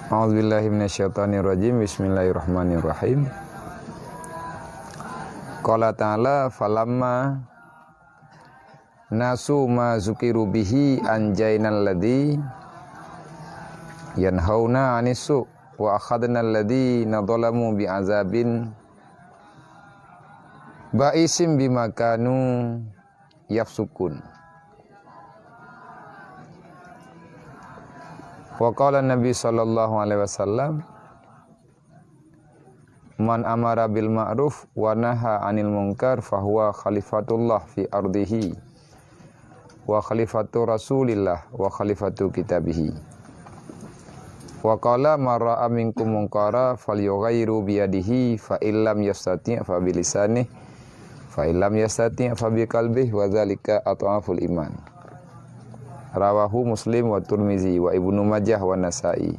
A'udzubillahi minasyaitonirrajim. Bismillahirrahmanirrahim. Qala ta'ala falamma nasu ma zukiru bihi anjaynal ladzi yanhauna 'anissu wa akhadnal ladzina dzalamu bi'adzabin ba'isim bima kanu yafsukun. Wa qala Nabi sallallahu alaihi wasallam man amara bil ma'ruf wa naha 'anil munkar fahuwa khalifatullah fi ardihi wa khalifatu rasulillah wa khalifatu kitabihi. Wa qala man ra'a minkum munkara falyughayyiru bi yadihi fa illam yastati' fa bi lisanihi fa illam yastati' fa bi qalbihi wa dzalika at'aful iman. Rawahu Muslim wa Tirmizi wa Ibnu Majah wa Nasa'i.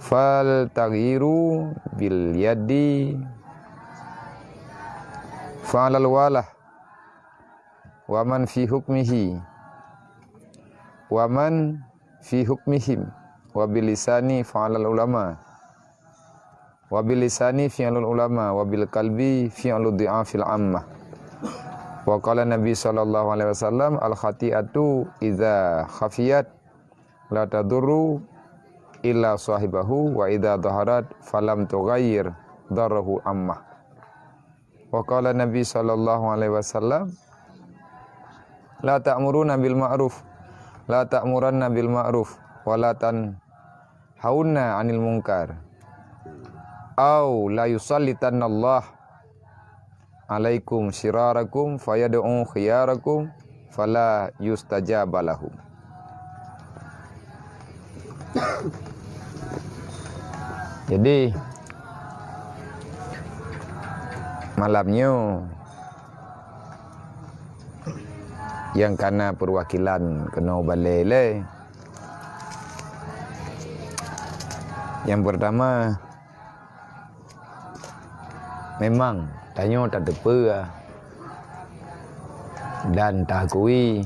Fal taghyiru bil yadi fa'alal walah wa man fi hukmihi wa man fi hukmihim wa bil lisani fa'alal ulama wa bil lisani fi'alul ulama wa bil qalbi fi'alud dhi'afil ammah. Wa qala Nabi sallallahu alaihi wasallam al khati'atu idza khafiyat la tadurru illa sahibahu wa idza dhaharat falam tughayyir darahu ammah. Wa qala Nabi sallallahu alaihi wasallam la ta'muruna bil ma'ruf la ta'muranna bil ma'ruf wa la tanhauna 'anil munkar au la yusallitanallah alaikum syirarakum fayad'u khiyarakum fala yustajaba lahum. Jadi malamnya yang kana perwakilan kena balele. Yang pertama memang tanya tak tepa dan tak akui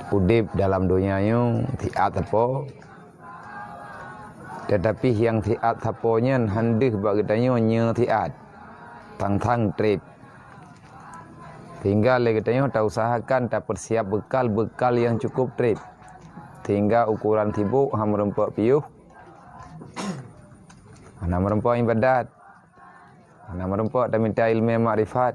udip dalam dunianya tiat apa, tetapi yang tiat apanya handih bagi tanya nya tiat tang trip tinggal lagi tanya tak usahakan tak persiap bekal yang cukup trip tinggal ukuran tibuk ham rempok piuh ham rempok ibadat nama rempok dan minta ilmu makrifat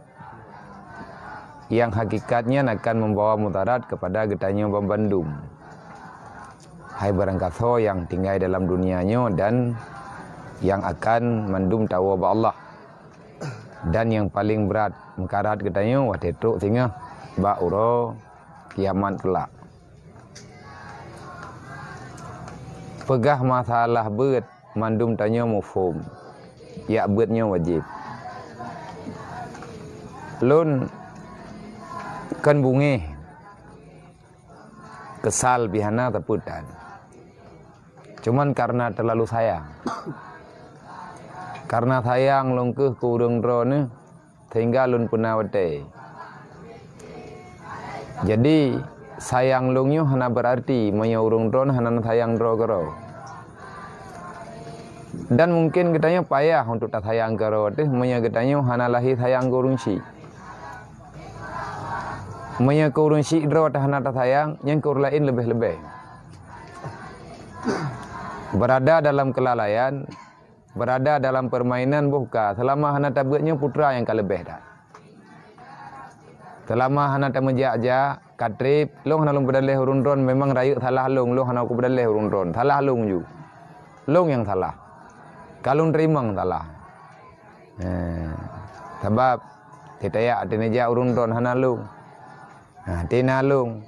yang hakikatnya akan membawa mudarat kepada getanya pembandung. Hai barang kata yang tinggal dalam dunianya dan yang akan mendum tawa ba Allah. Dan yang paling berat mengkarat getanya watetuk tinggal ba uro kiamat kelak. Pegah masalah beut mandum tanya mufhum. Ya beutnya wajib. Lun kan bunge kesal bihana taputan cuman karena terlalu sayang lun ke kurung drone sehingga lun puna wate. Jadi sayang lungnyo hana berarti maya urung drone hana sayang dro karo. Dan mungkin katanya payah untuk tak sayang karo teh maya katanya hana lahi sayang kurung si. Maya kurun syidra tahana sayang yang kur lain lebih-lebih. Berada dalam kelalaian, berada dalam permainan buka selama hana tabutnya putra yang kalebih dah. Selama hana ta menjak-jak katrip long hana long bedaleh urun-ron memang rayu salah long hana ku bedaleh urun-ron salah long ju. Long yang salah. Kalung terimang salah. Sebab titayak tinajak urun-ron hana long. Tina lung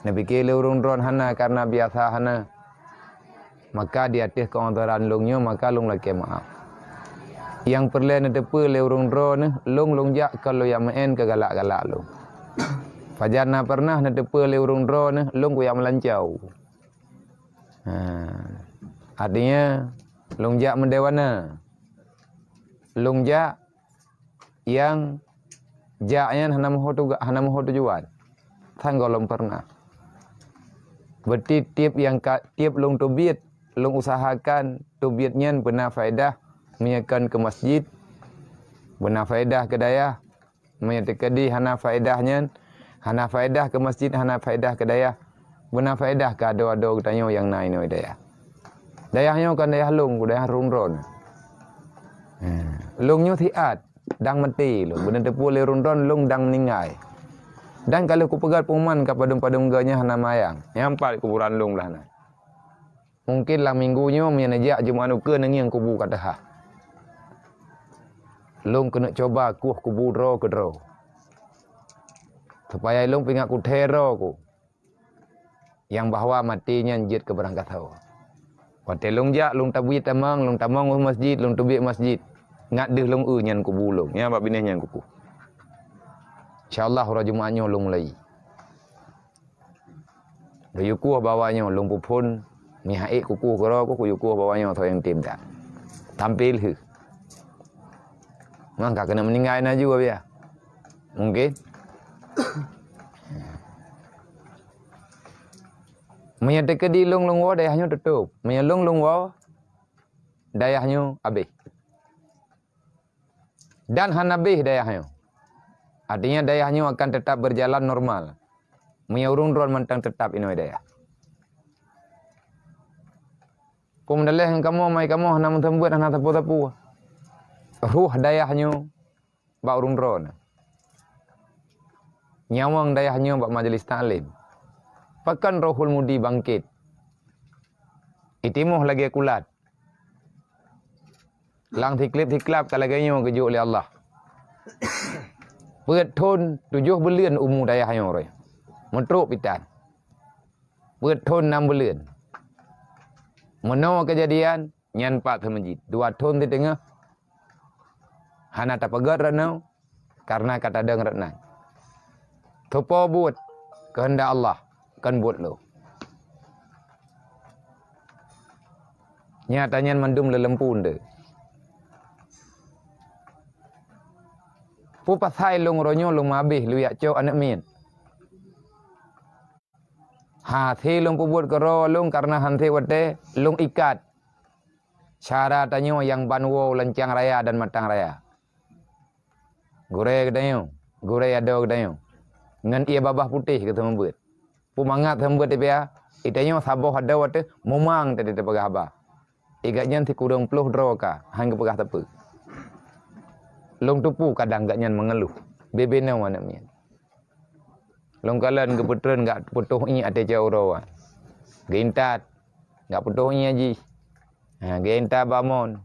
nabi kele urung dron hana karena biasa hana maka di atas keontoran lungnya maka lung laki maaf yang perlu netepe le urung dron lung jak kalau yang main ke galak-galak lung fajana pernah netepe le urung dron lung ku yang melancau. Artinya lung jak mendewana lung jak yang jaknya hana moho tujuan Tanggolong pernah. Berarti tiap yang tiap long tobit long usahakan tubiatnya benar faedah menyakan ke masjid, benar faedah ke dayah, menyatekadi hana faedahnya, hana faedah ke masjid, hana faedah ke dayah, benar faedah ke ado-ado tanyo yang naik no dayah. Dayahnya kan dayah long, dayah runron. Longnya thiat, dang mati lo, benar tepu le runron long dang meninggal. Dan kalau ku pegat pengumuman kepada padung-padungganya hana mayang, nyampak kuburan long lah na. Mungkin lah minggunya menajak Jumaat ke nengi yang kubu kata ha. Long kena coba kuh kubu ro ke ro. Supaya long pingat ku tero ku. Yang bahwa matinya njit ke berangkat hawa. Wate long jak long tabuit tamang masjid, long tubiak masjid. Ngat deh long nyan kubu long. Ya bab bineh nyan kuku. InsyaAllah hura Jumaatnya long mulai. Yukuh bawanya long pupun. Mihai kuku kero kuku yukuh bawanya atau yang tim tak. Tampil he. Mangka kena meninggal na juga biar. Mungkin. Menyatakan di long wa dayahnya tutup. Menyalong long wa dayahnya habis. Dan hanabih dayahnya. Artinya dayahnya akan tetap berjalan normal. Menyurun-run mentang tetap ino dayah. Pemdaleh yang kamu mai kamu hana mentembuat hana tapu-tapu. Ruh dayahnya bak urun-run. Nyawang dayahnya bak majelis taklim. Pakan rohul mudi bangkit. Itimuh lagi kulat. Lang tiklip-tiklap kalaganya kejuk oleh Allah. Berat thon 7 bulan umur dayahnya orang. Mentruk pitan. Berat thon 6 bulan. Meno kejadian nyan pak ke masjid. 2 thon di tengah. Hana tapagat ranau karena kata deng ratnan. Topo buat kehendak Allah kan buat lo. Nyatanya mendum lelempun de. Pupas hai long ronyo long mabih lu yak cok anak min. Hati long pubut kero long karena hanti wate long ikat. Cara tanyo yang banwo lencang raya dan matang raya. Gure kedayo, gure ado kedayo. Ngan ia babah putih kata membuat. Pumangat membuat dia, itanyo saboh ada wate momang tadi terpegah abah. Igatnya ti kurang puluh droka, hang kepegah tepu. Long tupu kadang gaknya mengeluh. Bebena mana mian. Long kalan keputren gak putuh ini ada jauh rawan. Gintat gak putuh ini aji. Gintat bamon.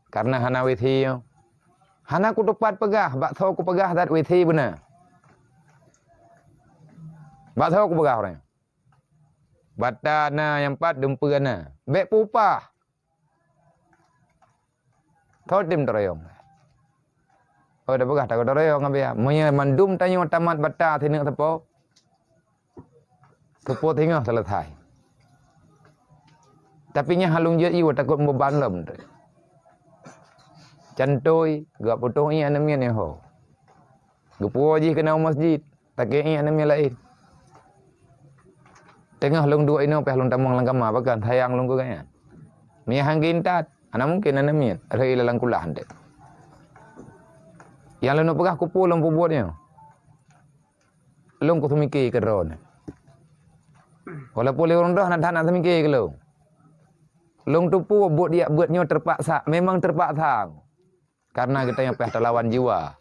Karena hana withi yo. Hana ku tepat pegah, bak tahu ku pegah dat withi benar. Bak tahu ku pegah orang. Batana yang pat dempurana. Bek pupah. Tahu tim terayong. Oh dah pegah tak ada raya ngabia. Monya mandum tanyo tamat bata thinek tepo. Tepo tengah selesai. Tapi nya halung je iu takut beban lem. Cantoi gak putuh i anamnya ne ho. Gepo ji kena masjid, tak ke i anamnya lain. Tengah long dua ino peh long tamang langkama bakan sayang long ko kan. Mi hangin tat, ana mungkin anamnya rei lalang kulah hande. Yang lalu pegah kupu long buatnya. Long ku tumiki ke ron. Walaupun le orang dah nak tumiki ke lo. Long tupu buat dia buatnya terpaksa, memang terpaksa. Karena kita yang payah terlawan jiwa.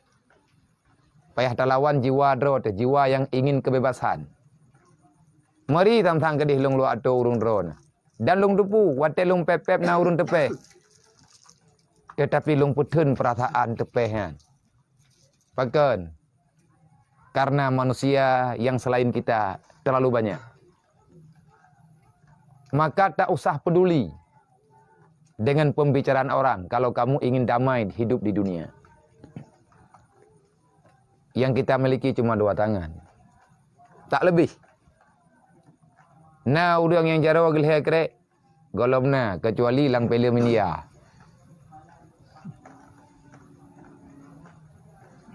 Payah terlawan jiwa drot, jiwa yang ingin kebebasan. Mari tam-tam kedih long lu atau urun ron. Dan long tupu, wate long pep-pep na urun tepe. Tetapi long putun perasaan tepehnya. Pakan. Karena manusia yang selain kita terlalu banyak. Maka tak usah peduli dengan pembicaraan orang kalau kamu ingin damai hidup di dunia. Yang kita miliki cuma 2 tangan. Tak lebih. Nah, udang yang jarawa gelhe krek golomna kecuali lang pele minia.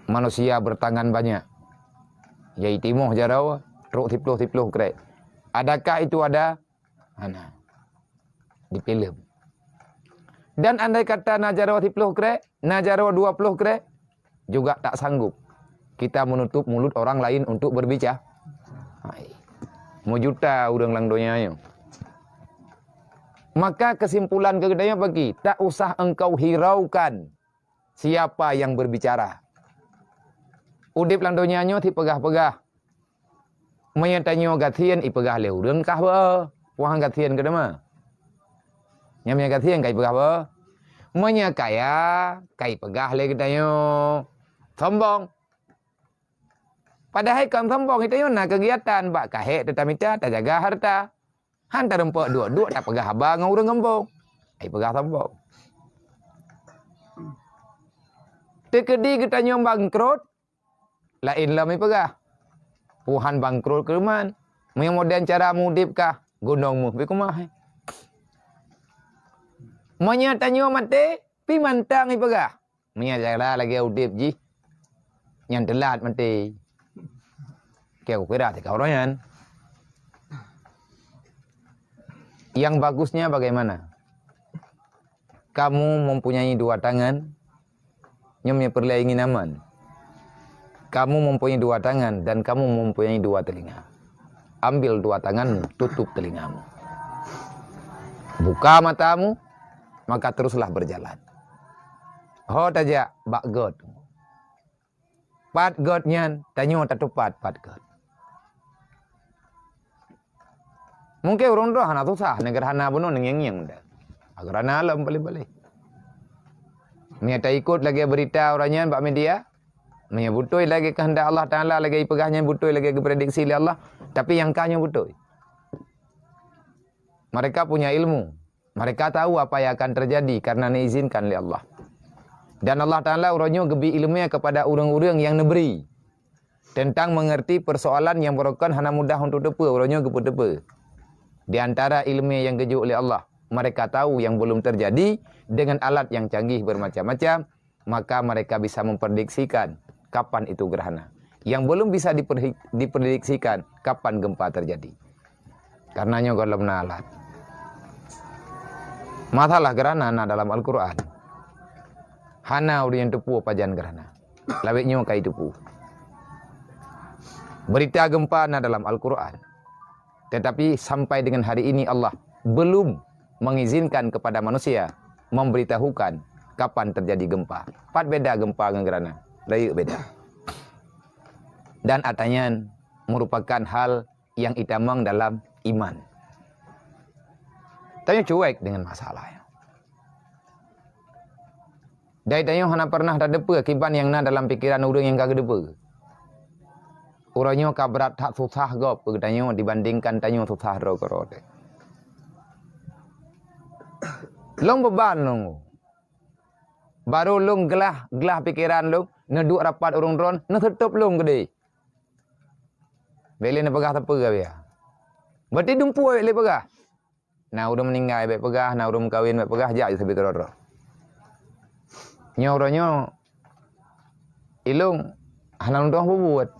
Manusia bertangan banyak. Yaitu moh jarawa, truk tiploh krek. Adakah itu ada? Ana. di film. Dan andai kata najaro 10 krek, najaro 20 krek, juga tak sanggup kita menutup mulut orang lain untuk berbicara. Mau juta urang lang donyanya. Maka kesimpulan kegedeannya bagi, tak usah engkau hiraukan siapa yang berbicara. Udip lang donyanya ti pegah-pegah. Menyatanyo gatien ipegah le urang kah ba? Wah gatien ke dema. Nyamnya gatien kai pegah ba? Menya kaya kai pegah le gedanyo. Sombong. Padahal kaum sombong itu na kegiatan bak kahe tetamita tak jaga harta. Hantar empok dua-dua tak pegah abang urang ngembong. Ai pegah sombong. Tekedi gedanyo bangkrut. Lain lah mi pegah. Puhan bangkrut ke man. Menya modern cara mudip kah? Gunungmu bi kumah. Menya tanyo mate pi mantang mi pegah. Menya cara lagi udip ji. Yang telat mati. Kau kira kau royan. Yang bagusnya bagaimana? Kamu mempunyai 2 tangan, nyomnya perlu ingin aman. Kamu mempunyai 2 tangan dan kamu mempunyai 2 telinga. Ambil 2 tanganmu, tutup telingamu. Buka matamu, maka teruslah berjalan. Ho tajak bak god. Pat god nyan, tanyo tatupat pat god. Mungkin orang tu hana susah, negara hana bunuh nengyeng-nyeng dah. Agar hana alam balik-balik. Mereka ikut lagi berita orangnya bak media. Mereka butoi lagi kehendak Allah Ta'ala, lagi pegahnya butoi lagi prediksi oleh Allah. Tapi yang kahnya butoi. Mereka punya ilmu. Mereka tahu apa yang akan terjadi karena diizinkan oleh Allah. Dan Allah Ta'ala orangnya gebi ilmunya kepada orang-orang yang neberi. Tentang mengerti persoalan yang berlaku hana mudah untuk tepa. Orangnya gepa-tepa. Di antara ilmu yang keju oleh Allah. Mereka tahu yang belum terjadi dengan alat yang canggih bermacam-macam. Maka mereka bisa memprediksikan kapan itu gerhana. Yang belum bisa diprediksikan kapan gempa terjadi. Karenanya kalau alat. Masalah gerhana dalam Al-Quran. Hana uri yang tepu pajan gerhana. Lawiknya kai tepu. Berita gempa dalam Al-Quran. Tetapi sampai dengan hari ini Allah belum mengizinkan kepada manusia memberitahukan kapan terjadi gempa. Pat beda gempa dengan gerhana. Layu beda. Dan atanya merupakan hal yang itamang dalam iman. Tanya cuek dengan masalahnya. Dari tanya hana pernah tak depa kiban yang na dalam pikiran orang yang kagak depa. Orangnya kabrat tak susah gop tanya dibandingkan tanya susah ro. Long beban long. Baru long gelah pikiran long, neduk rapat orang ron, na tutup long gede. Beli na pegah tepa dia. Berarti dumpu le pegah. Nah udah meninggal baik pegah, nah udah kawin baik pegah jak sampai keroro. Nyoronyo ilung hanang doang buat.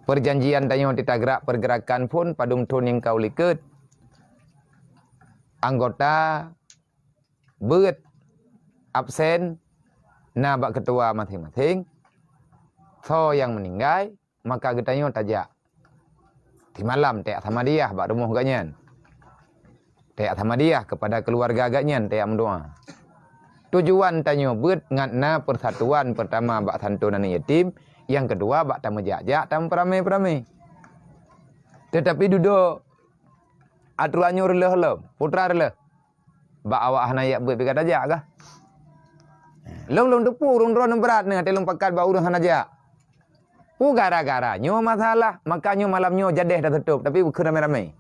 Perjanjian tanyo ditagrak pergerakan pun padum tun yang kau liket. Anggota beut absen na bak ketua masing-masing. So yang meninggal maka getanyo tajak. Di malam tak sama dia bak rumah ganyan. Tak sama dia kepada keluarga ganyan tak mendoa. Tujuan tanyo beut ngatna persatuan pertama bak santunan yatim, yang kedua bak tamu jak-jak tamu peramai-peramai. Tetapi duduk aturannya releh-releh, putra releh. Bak awak hanayak beut pikat ajak kah? Long tepu urung ron berat ni telung pakat bak urung hanajak. Gara-gara nyo masalah, makanya malamnya jadeh dah tutup tapi bukan ramai-ramai.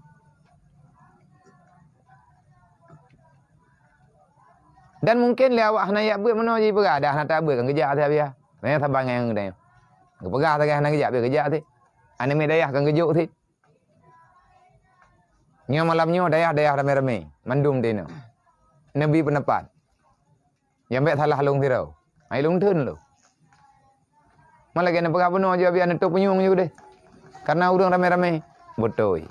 Dan mungkin le awak hanayak beut mano je pegah dah nak tak beut kan kejak dia biar. Nah sabang yang gede. Pegah tak nak kejak beut kejak ti. Ane me dayah kan kejuk ti. Nyo malamnya dayah ramai-ramai, mandum dino. Nabi pendapat. Yang bet salah long tirau. Ai long tun lo. Malah kena pegah penuh je biar netuk penyung je deh. Karena urang ramai-ramai. Betul.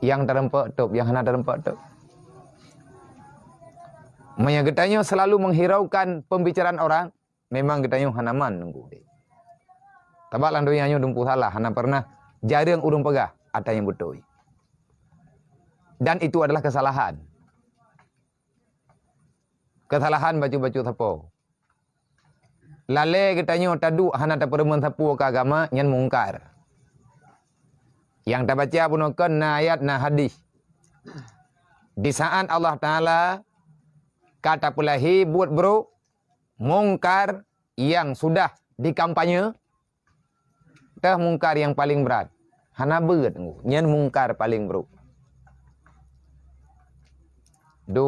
yang terempak top, yang hana terempak top. Maya getanyo selalu menghiraukan pembicaraan orang, memang getanyo hanaman nunggu deh. Tabak landoyanyo dumpu salah, hana pernah jarang urung pegah, ada yang betul. Dan itu adalah kesalahan. Kesalahan baju-baju sapo. Lale getanyo tadu hana ta peremen sapo ke agama nyan mungkar. Yang tak baca punokan na ayat na hadis. Di saat Allah Ta'ala kata pulahi buat bro mungkar yang sudah dikampanye tah mungkar yang paling berat hana beut nyen mungkar paling bro do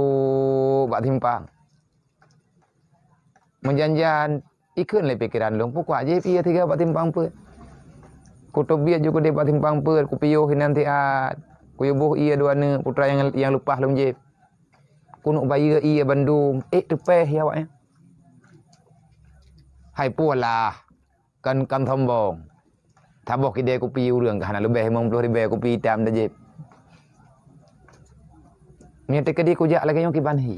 bak timpang menjanjian ikun le pikiran long pokok aja pia tiga bak timpang pe kutubia juga de bak timpang pe ku piyo nanti at ku yubuh ia duana putra yang lepas long je kunuk bayi ia Bandung tepeh ya awaknya hai pualah kan sombong thabok ide kopi urang hana lebih 50,000 kopi hitam dah jep ni tekedi ku jak lagi yang kibanhi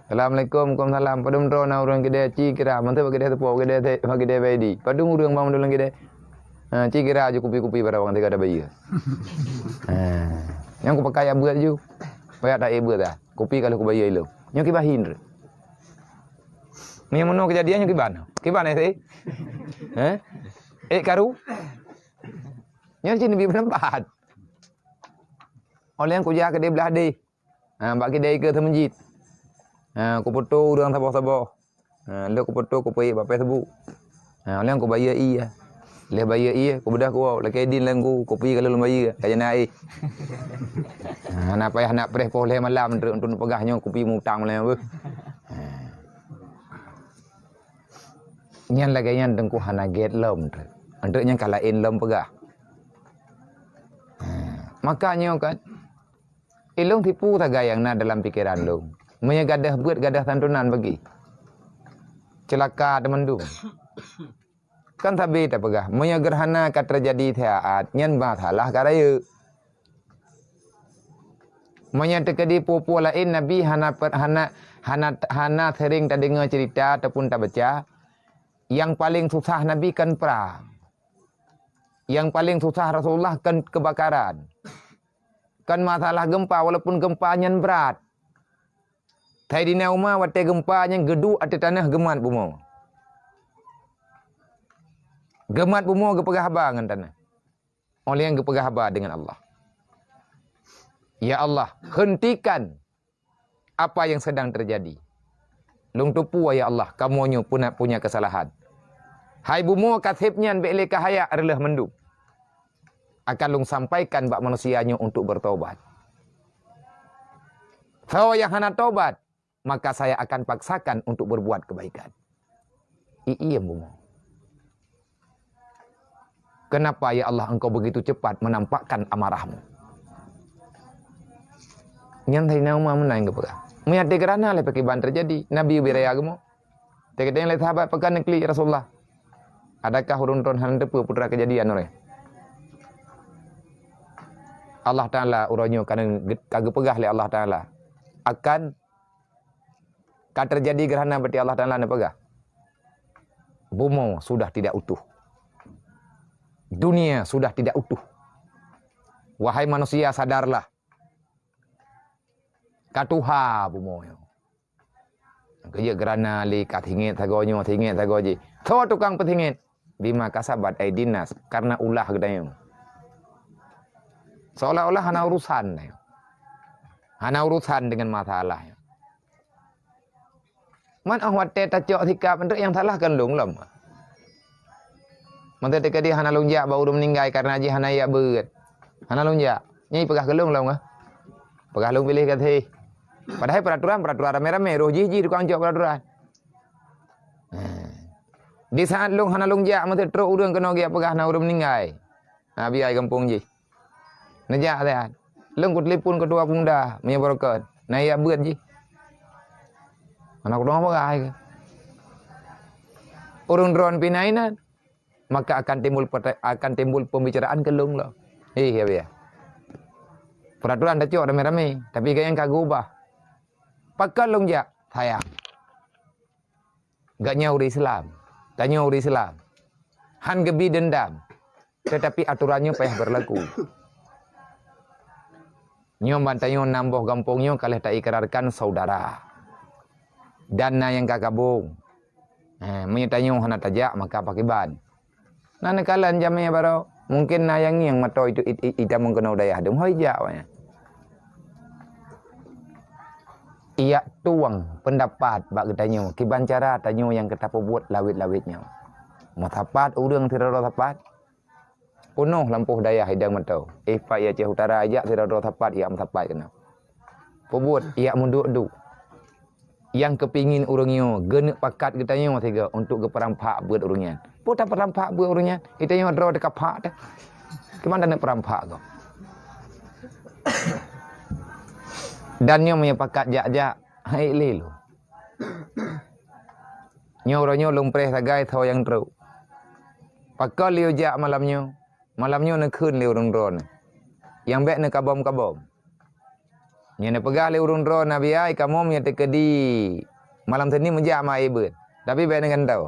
Assalamualaikum Waalaikumsalam padum drona urang gede ci kira mantep gede tepo gede gede baidi padung urang bang dulang gede ci kira aja kopi-kopi pada orang tiga ada bayi yang ku pakai buat ju Paya tak ibu dah. Kopi kalau aku bayar lu. Nyo kibahin. Ni mono kejadian nyo kiban. Kiban sih. Karu. Nyo sini bi penempat. Oleh yang ku jaga dia belah deh. Bagi dia ke masjid. Ku foto urang sabo-sabo. Lu ku foto ku pergi bapak sebu. Oleh yang ku bayar iya. Leh bayar iya, ku bedah ku lagi din langku kopi kalau lu bayar kayak naik. Nak payah nak preh poleh malam untuk pegahnya kopi mutang lah apa. Nyan lagi nyan dengku hana get lom tu. Untuk yang kalain lom pegah. Makanya kan ilung tipu taga yang nak dalam pikiran lu. Menya gadah buat gadah santunan bagi. Celaka temendung. Kan tabi tak pegah. Menya gerhana kat terjadi thiaat nyan masalah karaya. Menya terkedi pupu lain Nabi hana sering tak dengar cerita ataupun tak baca. Yang paling susah Nabi kan perang. Yang paling susah Rasulullah kan kebakaran. Kan masalah gempa walaupun gempa nyan berat. Sayyidina Umar wate gempa nyan gedu ati tanah gemat bumo. Gemat bumo gepegah haba dengan tanah. Oleh yang gepegah haba dengan Allah. Ya Allah, hentikan apa yang sedang terjadi. Lung tupu ya Allah, kamu punya kesalahan. Hai bumo kasibnya be'le kahaya adalah mendung. Akan lung sampaikan bak manusianya untuk bertobat. Kalau yang hana tobat, maka saya akan paksakan untuk berbuat kebaikan. Iya bumo. Kenapa ya Allah engkau begitu cepat menampakkan amarahmu? Nyantai nama menang ke pegah. Meyati kerana le pekiban terjadi. Nabi biraya agama. Tekadeng le sahabat pekan nekli Rasulullah. Adakah urun-urun handepu putra kejadian oleh? Allah Ta'ala uranyo kan kagak pegah le Allah Ta'ala. Akan kan terjadi gerhana berarti Allah Ta'ala ne pegah. Bumo sudah tidak utuh. Dunia sudah tidak utuh. Wahai manusia sadarlah. Katuha bumoyo. Kerja gerana li katingit tagonyo tingit tagoji. Tho tukang petingit bima kasabat aidinas karena ulah gedayo. Seolah-olah hana urusan. Hana urusan dengan masalah. Man ahwat te tajok sikap untuk yang salah kan lung lem. Mantap teka dia hana lunjak baru meninggal karena aja hana ya beut. Hana lunjak. Nyai pegah gelung lah ngah. Pegah lung pilih kata padahal peraturan rame-rame roh jiji tukang jawab peraturan. Di saat lung hana lunjak mantap teruk urang kena dia pegah na urang meninggal. Biar kampung ji. Najak dah. Lung ku telefon ketua pemuda punya barakat. Na ya beut ji. Anak dong apa urang drone pinainan. Maka akan timbul pembicaraan kelung lah. Ya. Peraturan dah cok rame-rame. Tapi yang kagak ubah. Pakai long jak. Sayang. Gak nyauri Islam. Tak nyauri Islam. Han gebi dendam. Tetapi aturannya payah berlaku. Nyo bantayo nambah gampungnya kalau tak ikrarkan saudara. Dana yang kakabung. Menyetanyo hana tajak maka pakai ban. Nana kalan jamnya baru. Mungkin yang mato itu ita mengkena daya dum hojak wanya. Ia tuang pendapat bak ketanyo. Kiban cara tanyo yang kita buat lawit-lawitnya. Mau tapat urang tidak tapat. Penuh lampuh daya hidang matau. Pak ya Aceh Utara ajak tidak tapat ia tapat kena. Pebut ia munduk-duk. Yang kepingin urangnya genek pakat ketanyo tiga untuk ke perampak buat urangnya. Po tak perampak buat urangnya. Itanyo draw dekat pak dah. Kemana nak perampak kau? Dan nyo punya pakat jak-jak. Hai lelu. Nyo orangnya lumpreh tagai thau yang teruk. Pakai liu jak malamnya. Malamnya nak kun liu run-run. Yang baik nak kabom-kabom. Nyo nak pegah liu run-run nabi ai kamu punya tekedi. Malam tadi menjak mai ibut. Tapi baik dengan tahu.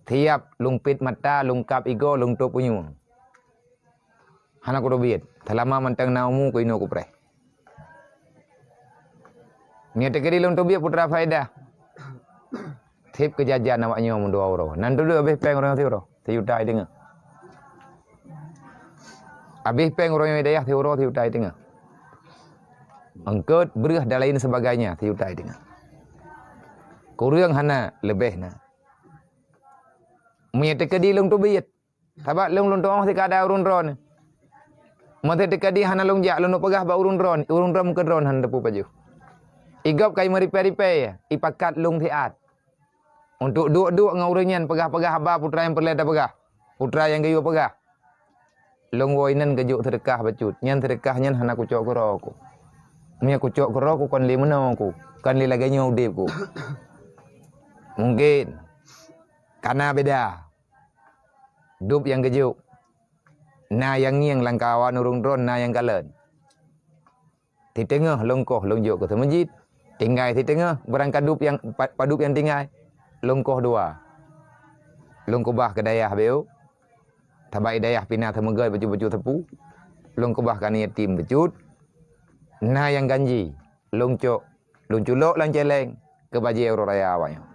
Tiap lungpit mata, lungkap ego, lungtup punyu. Hana ko dobit. Talama mantang naumu ko ino ko pre. Nya tekedi lungtup biar putra faedah. Tip kejajan awaknya mun 2 euro. Nan dulu habis peng orang euro. Tiutai dengar. Habis peng orang hidayah euro tiutai dengar. Angkut berah dan lain sebagainya tiutai dengar. Kurang hana lebihna. Munya tekedi lungtup biar. Sebab lungtup oh tikada urun-ron. Mata tekadi hana long jak lono pegah ba urun-ron muka ron han depu baju. Igop kai meripe-ripe ipakat lung tiat. Untuk duk-duk ngaurenyan pegah-pegah ba putra yang perleda pegah. Putra yang gayu pegah. Long woinan gajuk sedekah bacut. Nyan sedekah nyan hana kucok koroku. Munya kucok koroku kon li menoku. Kon li laganya udipku. Mungkin karena beda. Dup yang gajuk. Na yang ngiang langkawan urung dron na yang kalen. Di tengah longkoh longjok ke masjid. Tinggal di tengah berangkat dup yang padup yang tinggal. Longkoh 2. Longkoh bah ke dayah beu. Tabai dayah pina temegai baju-baju tepu. Longkoh bah kan yatim becut. Na yang ganji. Longcok. Longculok lang celeng. Ke baji euro raya awaknya.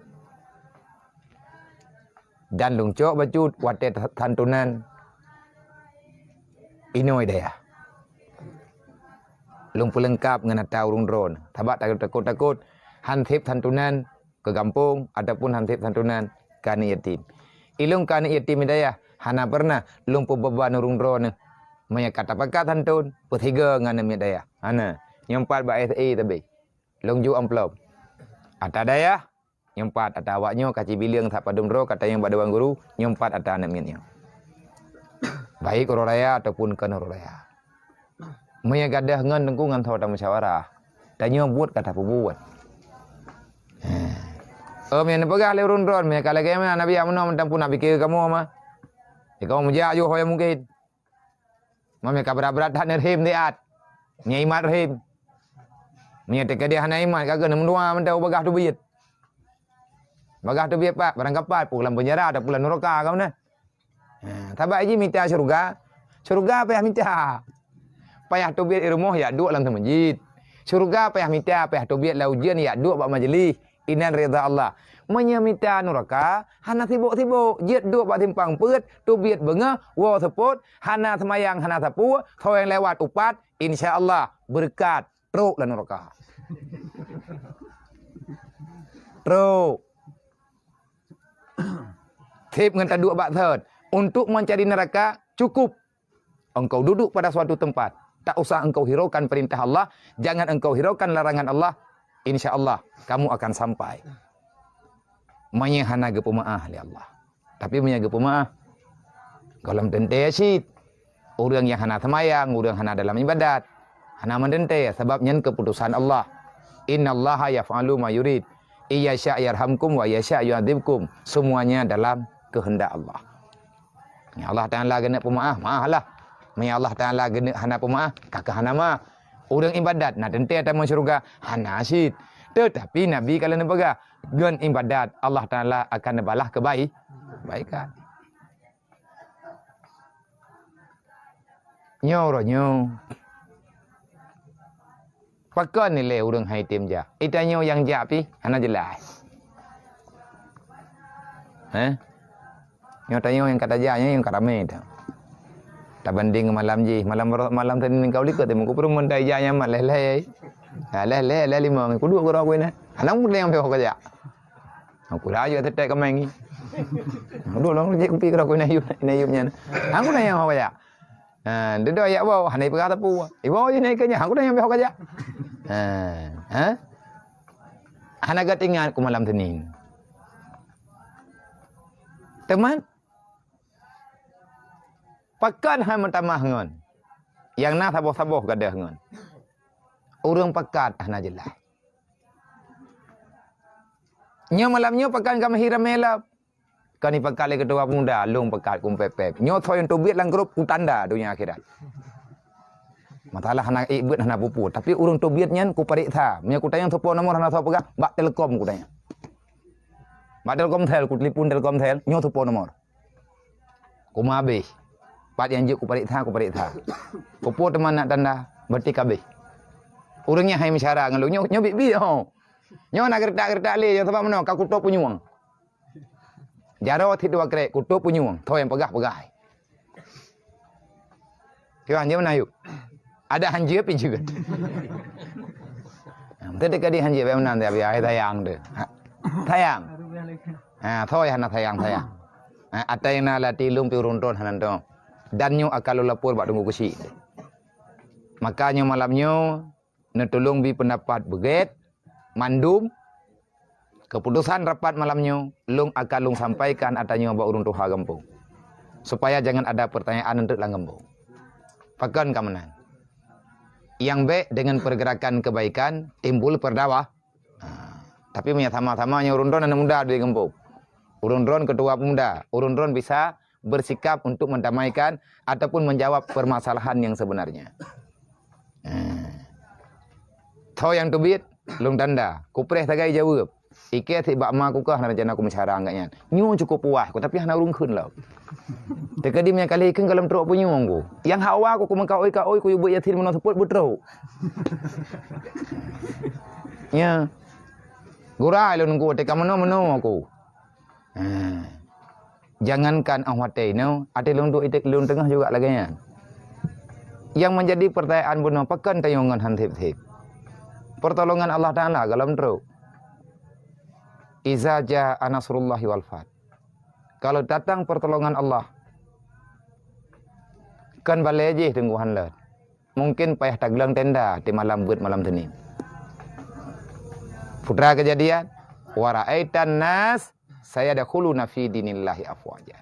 Dan longcok becut watet tantunan. Inoy daya. Lung pelengkap dengan atau urung drone. Tabak takut-takut hantip santunan ke kampung ataupun hantip santunan kani yatim. Ilung kani yatim daya hana pernah lung beban urung drone. Maya kata pakat santun petiga dengan daya. Hana nyempat ba SE tabe. Lung ju amplop. Ata daya nyempat ata awaknya kaci bilang tak padum ro kata yang badawang guru nyempat ata anak minya. Baik orang raya ataupun kan orang raya. Maya gadah ngan tengkungan thau ta musyawarah. Tanya buat kata buat. Yang pegah le run-run maya kala ke mana nabi amno mentang pun nabi ke kamu ama. Kau muja ayo hoya mungkin. Maya ka berat-berat han rahim diat. Nya imat rahim. Maya teka dia hana imat kagak nem dua mentau bagah tu biit. Bagah tu biit pak barang kapat pulang penjara ada pulang neraka kau nah. Tabak aja minta syurga. Syurga payah minta. Payah tobiat rumah ya duk dalam masjid. Syurga payah minta, payah tobiat la ujian ya duk bak majlis. Inan rida Allah. Menya minta neraka, hana sibuk-sibuk. Jit duk bak timpang peut, tobiat bengah, wa seput, hana semayang, hana sapu, thau yang lewat upat, insya-Allah berkat truk dan neraka. Truk. Tip ngenta duk bak third. Untuk mencari neraka cukup engkau duduk pada suatu tempat. Tak usah engkau hiraukan perintah Allah. Jangan engkau hiraukan larangan Allah. InsyaAllah kamu akan sampai. Manya hana ge pemaah li Allah. Tapi manya ge pemaah. Kalau mendente asyid. Orang yang hana semayang. Orang hana dalam ibadat. Hana mendente. Sebabnya keputusan Allah. Innallaha yaf'alu ma yurid. Iya sya'yarhamkum wa iya sya'yu'adzibkum. Semuanya dalam kehendak Allah. Ya Allah Ta'ala kena pemaaf, maaflah. mai Allah Taala gena hana pemaah kakak hana ma urang ibadat nah tente ta syurga hana asid tetapi nabi kalau nebaga gen ibadat Allah Taala akan balah kebaikan nyo pakan ni le urang hai tim ja itanyo yang ja pi hana jelas nyo tanyo yang kata ja yang karame ta tak banding malam malam tadi kau lihat temu ku perlu mendai ja yang mat leh lima ku dua ku na anang mu yang pehok ja aku lah aja tetek kemengi dua long je ku pi ku na yub nya aku na yang ja dia ya bawa hanai perkata pu ibu je naik nya aku na yang pehok ja hana gatingan ku malam Senin teman pakan hai mentamah ngon yang na saboh gadah ngon urang pakat hana jelas nyo malamnya pakan kam hiram melap kani pakale ketua pemuda long pakat kum pepep nyo thoy untuk biat lang grup utanda dunia akhirat masalah hana ibut hana pupu tapi urang to biat nyan ku pariksa nya ku tayang thopo nomor hana thopo pegah bak telekom ku tanya bak telkom tel ku telefon telkom tel nyo thopo nomor ku mabe pat yang juk ku pariksa ku po teman nak tanda berarti kabeh urangnya hai mesyara ngalu nyo bibi ho nyo nak gertak le yo sebab mano ka kutok punyuang jaro thi dua krek kutok punyuang thoy yang pegah kyo anje mana yuk ada hanje pi juga tadi kadi hanje be menan dia ai tayang de tayang thoy hana tayang atayna la tilum pi runton hanan to dan nyo akal lapor bak tunggu kusi makanya malamnya netulung bi pendapat beget mandum keputusan rapat malamnya lung akan lung sampaikan atanya bak urun tuha kampung supaya jangan ada pertanyaan untuk langgembung pakan kamenan yang baik dengan pergerakan kebaikan timbul perdawa tapi sama-samanya urun-urun anak muda di kampung urun-urun ketua pemuda urun-urun bisa bersikap untuk mendamaikan ataupun menjawab permasalahan yang sebenarnya tahu yang tubit lung tanda kupreh tagai jawab ike ti bak ma ku kah na jana ku mesyara angkatnya nyu cukup puas ku tapi hana urung khun lah tekadimnya kali keun kalam trok punyu ku yang hawa ku mengkau oi ku buat yatin meno seput betrau nya gurai lun ku te kamano aku jangankan ahwate no ate lung tu itek lung tengah juga laganya yang menjadi pertanyaan benar pakan tayongan hantip-tip pertolongan Allah Ta'ala dalam truk iza jaa nasrullahi wal fath kalau datang pertolongan Allah kan baleje tungguhan let mungkin payah taglang tenda di malam buat malam Senin putra kejadian wa ra'aitan nas saya dakhuluna fi dinillahi afwaja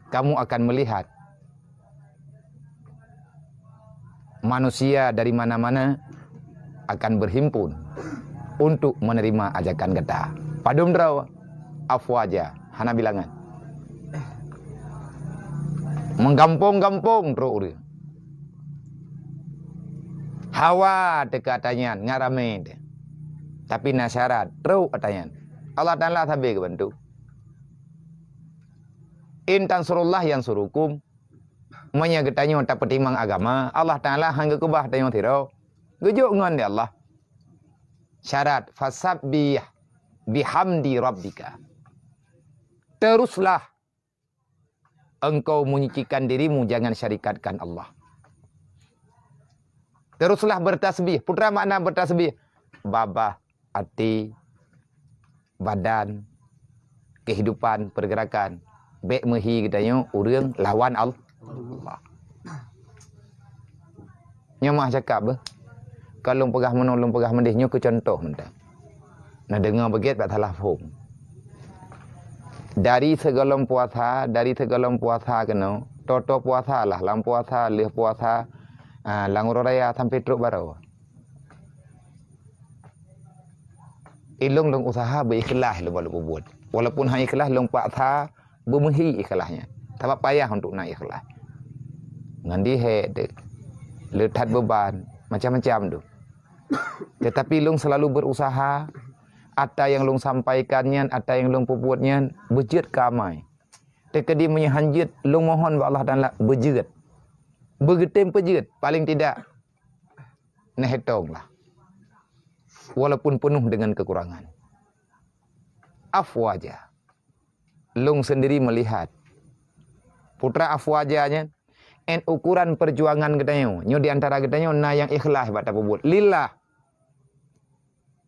kamu akan melihat manusia dari mana-mana akan berhimpun untuk menerima ajakan kita. Padum draw afwaja hana bilangan. Menggampung-gampung terus. Hawa dekatanya ngarame. Tapi nasyarat terus katanya. Allah Ta'ala sabe bantu. In tansurullah yang surukum manya getanyo tak petimang agama Allah Ta'ala hangga kubah tanyo tiro gejuk ngon ya Allah syarat fasabbih bihamdi rabbika teruslah engkau menyucikan dirimu jangan syarikatkan Allah teruslah bertasbih putra makna bertasbih babah hati badan kehidupan pergerakan bek mehi getanyo urang lawan Allah nyamah cakap bah kalau pegah menolong pegah mendihnya ke contoh mentang nah dengar begitu tak salah faham dari segala puasa kena toto puasa lah lam puasa leh puasa langur raya sampai truk baru ilung long usaha berikhlas lu balu buat walaupun hanya ikhlas long puasa bermehi ikhlasnya tak payah untuk nak ikhlas ngan dihe de letat beban macam-macam tu. Tetapi long selalu berusaha, ada yang long sampaikannya, ada yang long perbuatnya berjet kamai. Tekadi menyahanjit long mohon ba Allah Taala berjet. Bergetem perjet paling tidak nehetong lah. Walaupun penuh dengan kekurangan. Afwaja. Long sendiri melihat. Putra afwajanya en ukuran perjuangan gedanyo. Nyo di antara gedanyo na yang ikhlas buat apa buat. Lillah.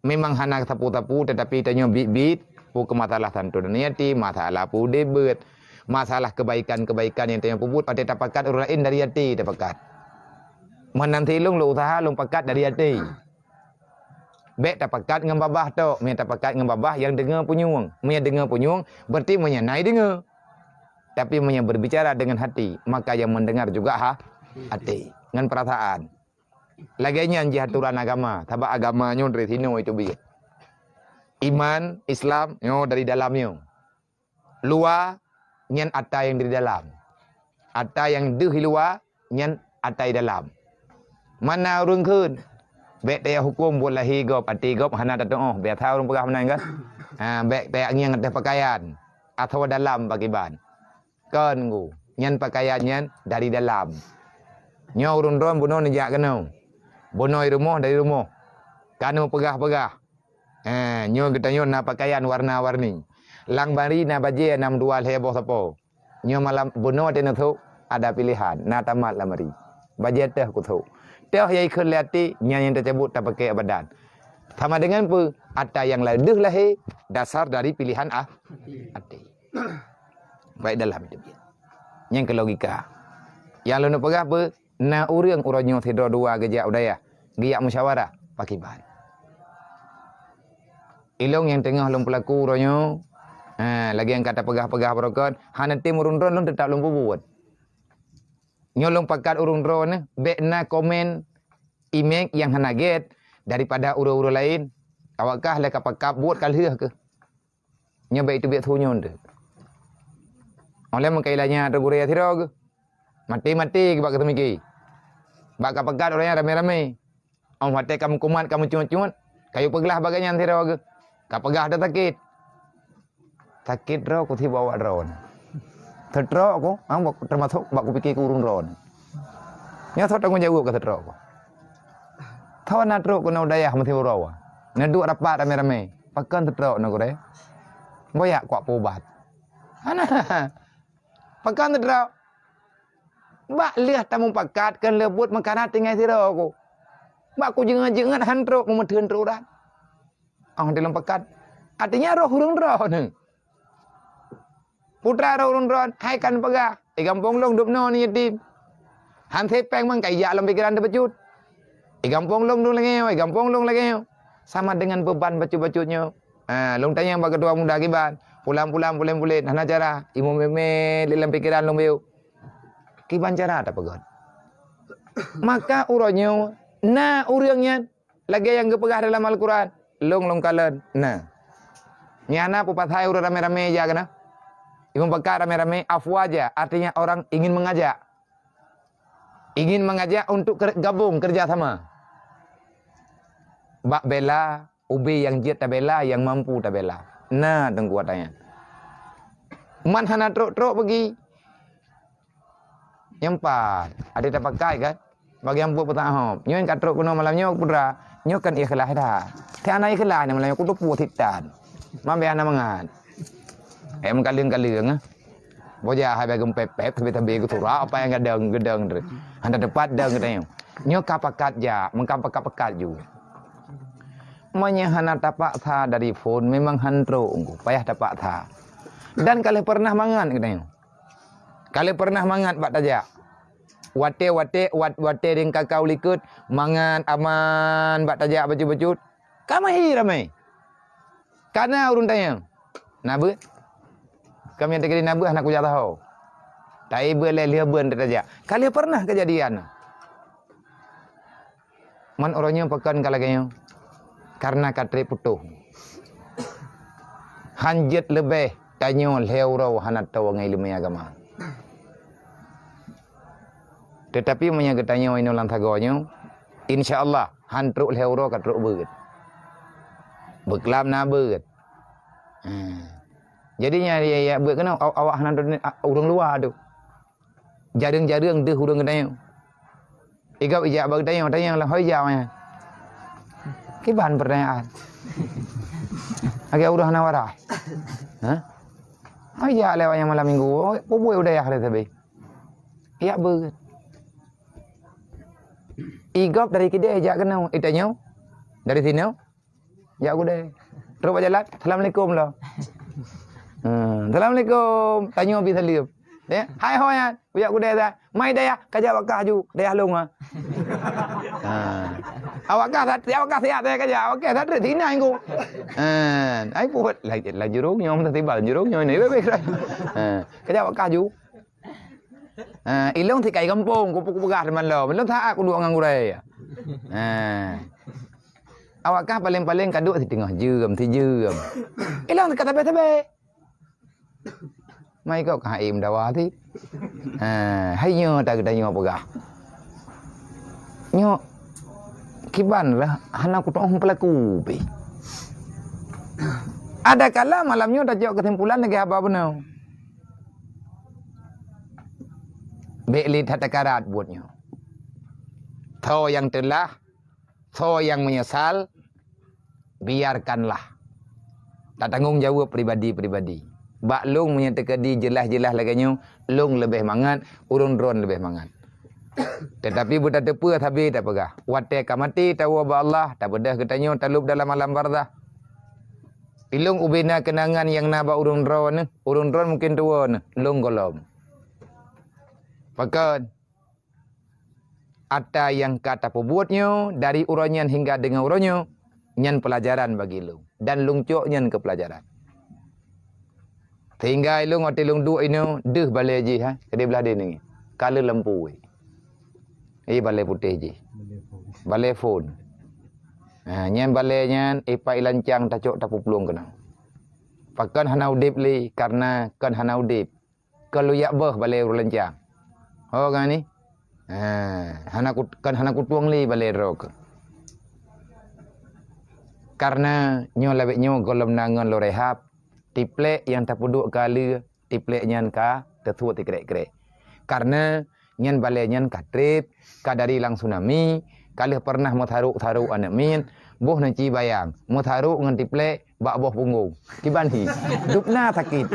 Memang hana tapu-tapu tetapi tanyo bit-bit pu ke masalah tantu niati, masalah pu debet, masalah kebaikan-kebaikan yang tanyo pubut pada tapakat orang lain dari hati tapakat. Menanti long lo usaha long pakat dari hati. Bek tapakat ngam babah to, me tapakat ngam babah yang dengar punyung, me dengar punyung berarti me nai dengar. Tapi me berbicara dengan hati, maka yang mendengar juga hati, dengan perasaan. Laginya anji aturan agama, tabak agamanya dari sini itu bi. Iman, Islam, nyo dari dalamnya. Luar, nyen ada yang dari dalam. Ada yang di luar, nyen ada di dalam. Mana urung kun? Bek dia hukum buat lahi gop, ati gop, hana tak doa. Biar tahu orang pegah menang kan? Bek dia yang ada pakaian atau dalam bagi ban. Kan gu, nyen pakaiannya dari dalam. Nyo urung ron bunuh nejak kenau. Bonoi rumah dari rumah. Kanu pegah-pegah. Nyo kita nyo na pakaian warna-warni. Lang bari na baje nam dual heboh sapo. Nyo malam bono tena tu ada pilihan. Na tamat lah mari. Baje teh ku tu. Teh yai kelihati nyanyi tersebut tak pakai abadan. Sama dengan pu ada yang ladeh lahi dasar dari pilihan hati. Baik dalam itu. Yang ke logika. Yang lu nak pegah apa? Na urang uranyo tidur dua gejak udaya. Giyak musyawarah pakai bahan. Ilong yang tengah long pelaku uranyo. Lagi yang kata pegah-pegah berokot. Hana tim urun ron long tetap long buat. Nyolong pakat urun ron. Bek na komen. Image yang hana get. Daripada ura-ura lain. Awakkah leka pakap buat kalih ke? Nyobek itu biak thunyon tu. Oleh mengkailanya ada guraya tirau ke? Mati-mati ke bak ketemiki. Bak kapakat orangnya rame-rame. Om hati kamu kumat, kamu cunut-cunut. Kayu pegelah bagainya tirau ke? Kapegah ada sakit. Sakit rau ku tiba awak ron. Tertrok aku, termasuk bak ku pikir kurun ron. Nyata tanggung jawab ke tertrok aku. Tahu nak teruk kena udaya mesti urawa. Ngeduk rapat rame-rame. Pakan tertrok nak kore. Boyak kuat pubat. Ana. Pakan tertrok. Bak lihat tamu pakat kan lebut makanan tinggal sira aku. Bak ku jengat-jengat hantruk memedeun teruran. Dalam pakat. Artinya roh hurung roh ni. Putra roh hurung roh hai kan pegah. Kampung long dupno ni yatim. Han sepeng mang kayak dalam pikiran terpecut. Gampong long lagi, gampong long lagi. Sama dengan beban baju-bajunya. Long tanya bagi kedua muda kiban. Pulang-pulang pulen-pulen. Hana cara. Imu meme dalam pikiran long biu. Kiban cara tak pegon. Maka uronyo. Na urangnya. Lagi yang kepegah dalam Al-Quran. Long kalen. Nah. Nyana pupathai urang rame-rame aja kena. Imu bakar rame-rame afwaja. Artinya orang ingin mengajak. Ingin mengajak untuk gabung kerjasama. Bak bela, ubi yang jet tak bela, yang mampu tak bela. Nah, tengkuatannya. Man hana truk-truk pergi. Yang empat, ada tak pakai kan? Bagi yang buat petang hop. Nyo yang kat truk kuno malam nyo putra, nyo kan ikhlas dah. Tiada ikhlas ni malam nyo kudu puas hitan. Mambe ana mangan. Mengkaling-kaling ah. Boja hai bagum pepep tapi ku turah apa yang gedeng tu. Handa depat deng katanya. Nyo kapakat ja, mengkapak-kapak ju. Menyahana tapak tha dari phone memang hantro unggu payah tapak tha. Dan kali pernah mangan katanya. Kali pernah mangan bak tajak. Wate ding kakau likut mangan aman bak tajak baju-baju. Kamai ramai. Karena urun tanya. Nabe. Kami yang terkini nabe anak kuja tahu. Tai boleh lihat ben tajak. Kali pernah kejadian. Man orangnya pekan kalaganya. Karena katri putuh. Hanjet lebih tanyo leurau hanat tawa ngai lima agama. Tetapi punya ketanya ini ulang tagonya, insya-Allah hantruk leuro katruk beut. Beklam na beut. Jadinya ya beut kena awak hantu urang luar tu. Jarang-jarang deh urang ketanya. Igau ijak bag tanya lah hoi jawanya. Ki bahan pertanyaan. Agak urang nawarai. Hah? Hoi jak lewat yang malam minggu. Poboi udah ya hari tadi. Ya beut. Igap dari kedai ajak kena itanya. Dari sini. Jak kedai. Terus berjalan. Assalamualaikum lah. Assalamualaikum. Tanya habis salim. Ya, hai hoyan. Ajak kedai dah. Mai daya kerja wakah ju. Daya long ah. Awak siap saya kerja. Awak tak ada sini aku. Ai buat là jurung nyom tadi bal jurung nyoi ni bebek. Kerja wakah ju. Ilong thì cày kampung, kupu gạt man lo, man lo tha aku dua ngang gurai. Awak kah paling kaduk thì tengah jam. Ilong thì kata bete. Mai kau kah im dawa thì. Hay nyo ta kita nyo pegah. Nyo kiban lah hana ku tong pelaku pi. Ada kala malamnya dah jauh kesimpulan lagi apa benar. Belit hata karat buatnya. Tho yang telah, tho yang menyesal, biarkanlah. Tak tanggung jawab pribadi-pribadi. Bak long menyatakan jelas-jelas laganya, long lebih mangat, urun dron lebih mangat. Tetapi budak tepu tapi tak pegah. Wate kamati tahu ba Allah, tak bedah ketanya talub dalam alam barzah. Ilung ubina kenangan yang naba urun dron mungkin tua ne, long golom. Pakat ada yang kata pembuatnya dari uranyan hingga dengan urannya nyan pelajaran bagi lu dan lung cok nyan ke pelajaran. Sehingga lu ngoti lung dua ini deh balai je ha kedai belah dia ni. Kala lampu balai putih je. Balai phone. Nyan balai nyan ipa ilancang ta cok ta pupulung kena. Pakan hana udip li karena kan hana udip. Kalau yak beh balai ulancang. Oh kan ni? Hana kutuang li balai rok. Karena nyo lebih nyo golom nangan lo rehab. Tiplek yang tak puduk kali tiplek nyan ka tetuat tikrek-krek. Karena nyan balai nyan ka trip, ka dari lang tsunami, kali pernah mau taruh anak min, boh nanti bayang, mau taruh ngan tiplek bak boh punggung. Kiban hi, dupna sakit.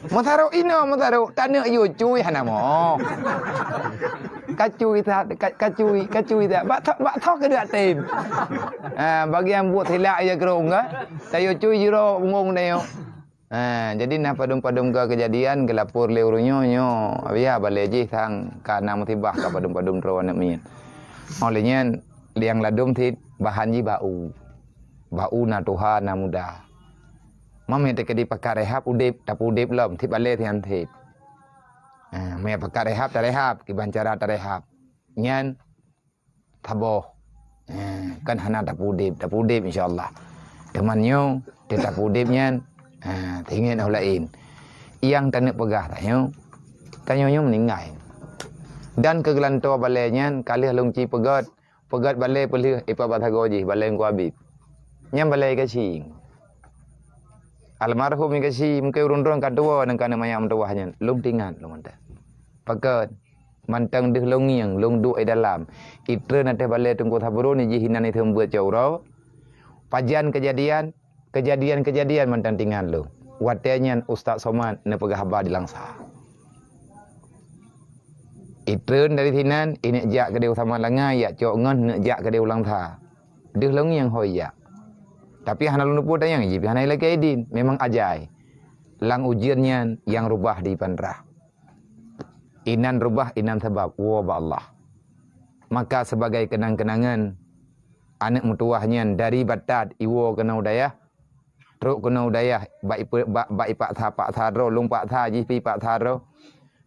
Mau taruh tanah yo cuy hana mo. Kacui tak. Bak thok ke dak tim. Bagi yang buat hilak ya kerong ka. Tayo cuy jiro punggung neo. Jadi nah padum-padum ke kejadian ke lapor le urunyo nyo. Abia balai je sang kana mutibah ka padum-padum rawan min. Olehnya liang ladum tit bahan ji bau. Bau na Tuhan na muda. Mame te kedi pakar rehab udip tapu udip lom tip balai tian tip. Me pakar rehab ta rehab ki bancara ta rehab. Nyan taboh. Kan hana tapu udip insyaallah. Temannya te tapu udip nyan tingin lain. Yang tanek pegah tanya meninggal. Dan kegelantua balai nyan kali lungci pegat balai pelih ipa bathagoji balai ku abib. Nyam balai kacing. Almarhum ni kasi mungkin urun-urun kadua nang kana mayam tuahnya lung tingan lung anta. Pakat mantang deh lung yang lung du dalam. Itre nate balai tunggu thaburu ni jihinan itu membuat jauh. Pajan kejadian mantang tingan lu. Watenya Ustaz Somad na pegah habar di langsa. Itre dari tinan ini jak ke dia sama langa ya cok ngan nak jak ke dia ulang tha. Deh lung yang hoya. Tapi hana lu pun tayang je, hana lagi edin, memang ajai. Lang ujiannya yang rubah di panrah. Inan rubah, inan sebab, wa Allah. Maka sebagai kenang-kenangan, anak mutuahnya dari batat, iwo kena udayah, truk kena udayah, baik pak tharo, lung pak tha, jipi pak tharo.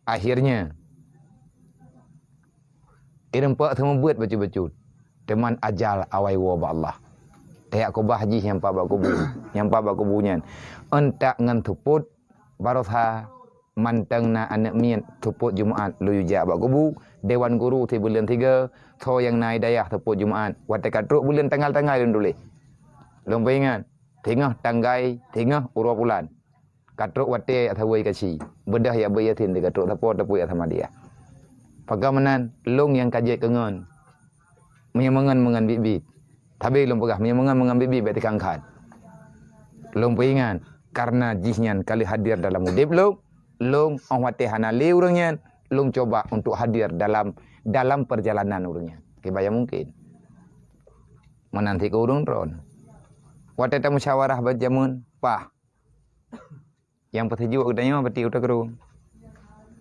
Akhirnya, irempak semua buat baju-baju. Teman ajal awai wa Allah. Tayak ko bahji yang pa ba kubu, yang pa ba kubunya. Entak ngan tuput baru tha mantang na anak mian tuput Jumaat lu yuja bak kubu dewan guru ti bulan 3 tho yang nai dayah tuput Jumaat wate katruk bulan tanggal-tanggal dulu long pengan tengah tanggai tengah urua bulan katruk wate athawai kaci bedah ya bayatin de katruk tapot tapui athamadia pagamanan long yang kajek kengon mengan bibit tapi long pegah mengan bibit beti kangkhat long pengan karena jihnya kali hadir dalam udip long awate hana le urangnya long coba untuk hadir dalam perjalanan urangnya kebaya mungkin menanti ke urang ron wate ta musyawarah bajamun pah yang petuju gedanya beti utak ru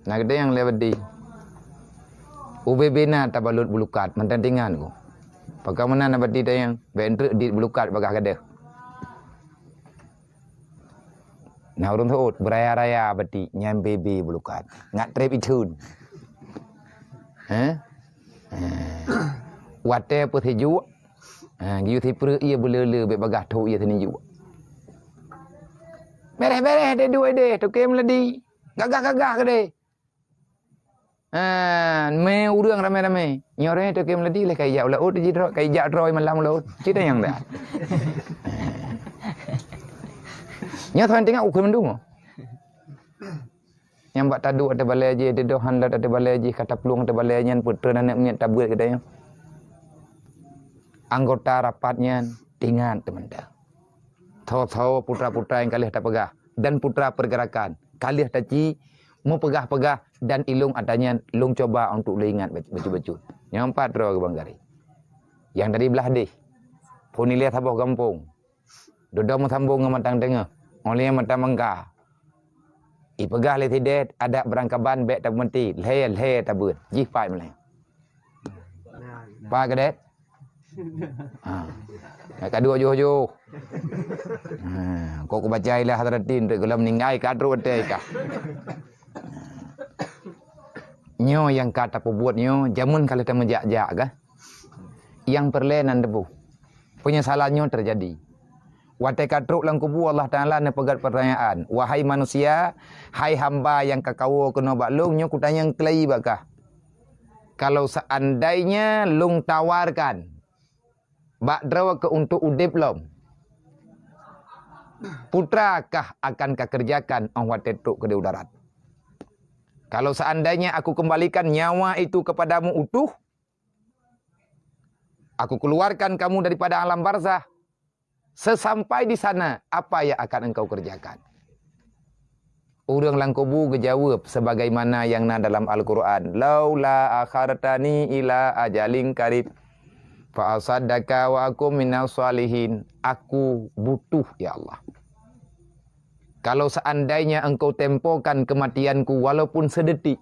nah gede yang lebedi UBB na tabalut bulukat mentandingan ko pagkamanan na beti tayang bentre di bulukat bagah gede nah urang tuut beraya-raya beti nyam bebe bulukat ngat trep itun wate petuju giu thi pre ia belele be bagah tho ia thani ju beres de dua de to kem ladi gagah ke de me urang rame-rame nyore to kem ladi le kai ya la ot ji kai ja roi malam lo cita yang dah nya than tengah ukun mendung yang bak tadu ada balai je de dohan lat ada balai je kata pelung ada balai nyan putra dan nak tabut kedai anggota rapatnya dengan teman-teman tho putra-putra yang kalih tak pegah dan putra pergerakan kalih taci mau pegah-pegah dan ilung adanya lung coba untuk ingat baju-baju yang empat roh ke Banggari yang dari belah deh pun lihat habah kampung dodok mau sambung ngematang tengah oleh yang mata mangka pegah le tidak ada berangkaban bek tak menti le tabut ji pai melai pa kadet kedua jo kok baca ilah hadratin tu kalau meninggal kadru ate ka nyo yang kata pebuat nyo jamun kalau ta menjak-jak ka yang perlenan debu penyesalannya terjadi wate kadru lang kubu Allah Taala ne pegat pertanyaan wahai manusia hai hamba yang kakawo kena baklung nyo kutanya kelai bakah kalau seandainya lung tawarkan bak drawa ke untuk udip lom putra kah akan kerjakan awat tetuk ke darat kalau seandainya aku kembalikan nyawa itu kepadamu utuh aku keluarkan kamu daripada alam barzah sesampai di sana apa yang akan engkau kerjakan urang langkubu gejawab sebagaimana yang na dalam Al-Quran laula akhartani ila ajalin qarib fa asaddaka wa aku minas salihin aku butuh ya Allah kalau seandainya engkau tempokan kematianku walaupun sedetik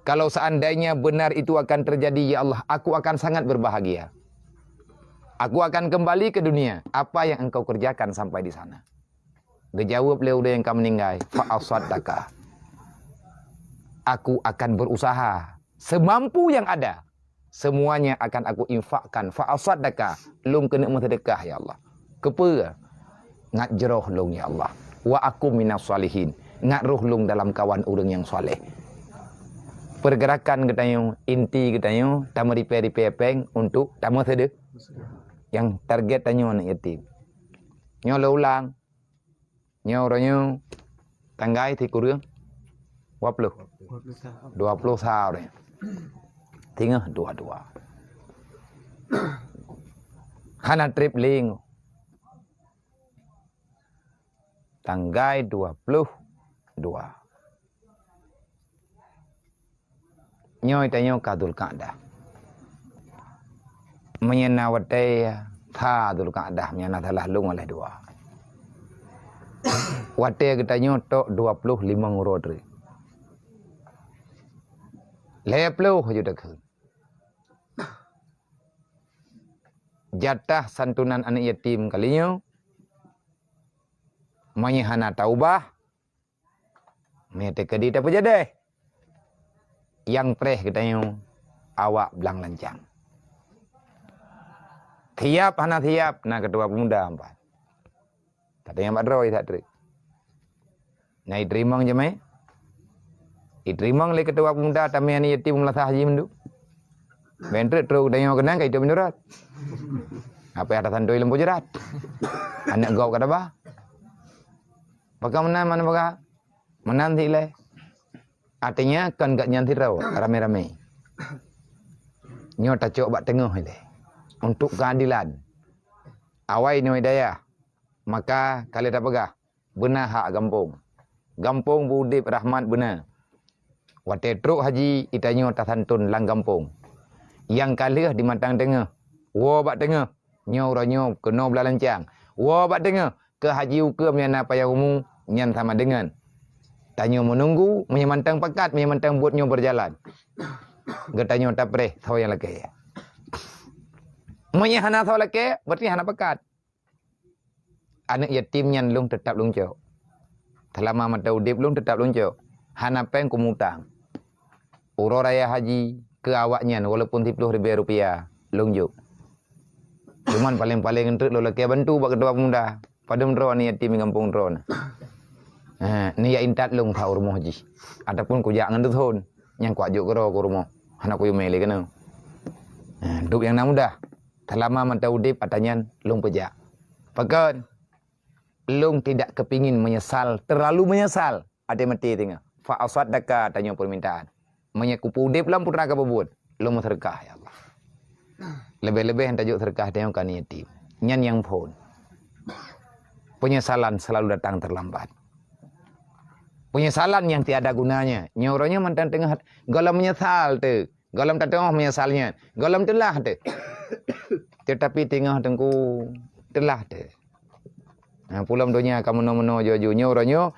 kalau seandainya benar itu akan terjadi ya Allah aku akan sangat berbahagia aku akan kembali ke dunia apa yang engkau kerjakan sampai di sana dijawab oleh udah yang kamu meninggal fa asaddaka aku akan berusaha semampu yang ada semuanya akan aku infakkan fa asaddaka lung kena sedekah ya Allah kepa ngat jeroh lung ya Allah wa aku minas salihin ngat roh lung dalam kawan urang yang soleh pergerakan katanya inti katanya tamu repair peng untuk tamu sedekah yang target tanya anak yatim nyo ulang nyo orangnya tanggai thì kurang 20 sao deh tinggal dua hana trip ling tanggai 22 nyoy tanyo kadul kada menyenawate tha dul kada menyana telah lung oleh dua wate katanya tok 25 rodri leplo juta ke jatah santunan anak yatim kalinya menyehana taubah mete kedi apa jadi yang preh katanya awak belang lancang tiap hana tiap nah kedua pemuda empat katanya Mbak Roy tak trik Nah, iterimang je mai. Iterimang le ketua pemuda tamian yatim melasah haji mendu. Bentre truk dayo kenang kai itu menurut. Apa ada tandoi lembu jerat. Anak gau kata bah. Pakai mana pakai? Menanti le. Artinya kan gak nyanti raw rame-rame. Nyo tacok bak tengah le. Untuk keadilan. Awai ni daya. Maka kali dah pegah. Benar hak gampung. Gampung budip rahmat benar. Wate truk haji itanyo tasantun lang gampung. Yang kali di matang tengah. Wo bak tengah. Nyo ranyo kena belalancang. Wo bak tengah. Ke haji uka menyana payah umum. Nyan sama dengan. Tanyo menunggu. Menyamantang pekat. Menyamantang buatnyo berjalan. Getanyo tak pereh. Tahu yang laki. Menyahana tahu laki. Berarti hana pekat. Anak yatim nyan lung tetap lung cok. Selama mata udip lung tetap lung cok. Hana peng kumutang. Uro raya haji ke awaknya walaupun 10,000 rupiah lung juk. Cuman paling-paling entuk lo laki bantu bak ketua pemuda. Pada mendro ni yatim kampung dron. Ni ya intat lung tau rumah haji. Ataupun kujak ngan thon yang kuat juk kero ku rumah. Hana ku mele kena. Duk yang nak mudah. Selama mata udip atanyan lung pejak. Pakan lung tidak kepingin menyesal, terlalu menyesal. Ada mati tengah. Fa asaddaka tanya permintaan. Menyakupu udip lam putra ka bebut. Lung sedekah ya Allah. Lebih-lebih yang tajuk sedekah tengok kan yatim. Nyan yang pun. Penyesalan selalu datang terlambat. Penyesalan yang tiada gunanya. Nyoranya mantan tengah galam menyesal tu. Galam tak tengah menyesalnya. Galam telah tu. Tetapi tengah tengku telah tu. Pulang dunia kamu nono jojo nyoranya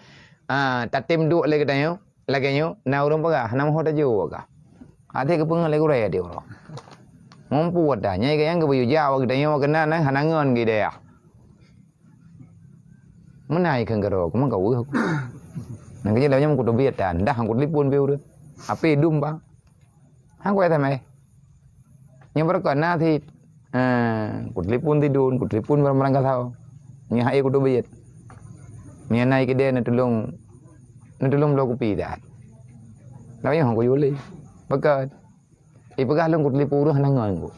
tatim duk lagi katanya. Laganya na urang pagah nama hota jo ka. Ade ke pengal lagi raya dia orang. Mampu ada nyai kayang ke bayu jawa katanya kena nang hanangan ge dia. Menai kan garo kumang kau aku. Nang kerja lawanya mengkutu biatan dah angkut lipun biu dia. Api dum bang. Hang kowe tamai. Yang berkena thi kut lipun tidun kut lipun barang kasau. Nya hai kutu biat. Nya nai ke dia na tulung lo kopi dah. Lawanya hang ko yuli. Bakat. Ipagah lang kut lipu dah nangan ko.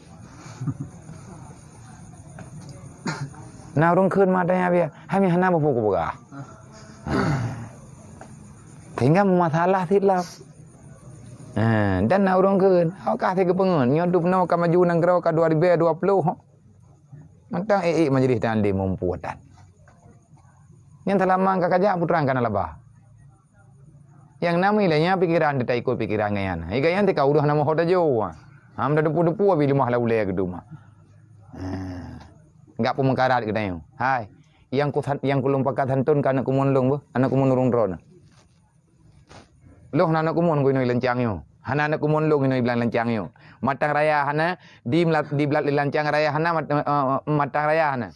Na urang keun ma tanya dia. Hami hana apa ko baga. Tinggal masalah silap. Dan na urang keun. Hau ka te ke pengen. Nyodup no ka maju nang grau ka 2020. Mantang majlis dan di mempuatan. Yang telah mangka kajak putrang kana labah. Yang namanya pikiran kita ikut pikiran ngayan. Ika yang tika udah nama hota jauh. Am dah depu-depu abi limah la ulai ke rumah. Enggak pemengkarat kita yo. Hai. Yang ku lumpakat hantun kana kumun lung bu. Anak kumun urung dron. Loh anak kumun ku inoi lencang yo. Hana anak kumun lung inoi bilang lencang yo. Matang raya hana di belat lencang raya hana matang raya hana.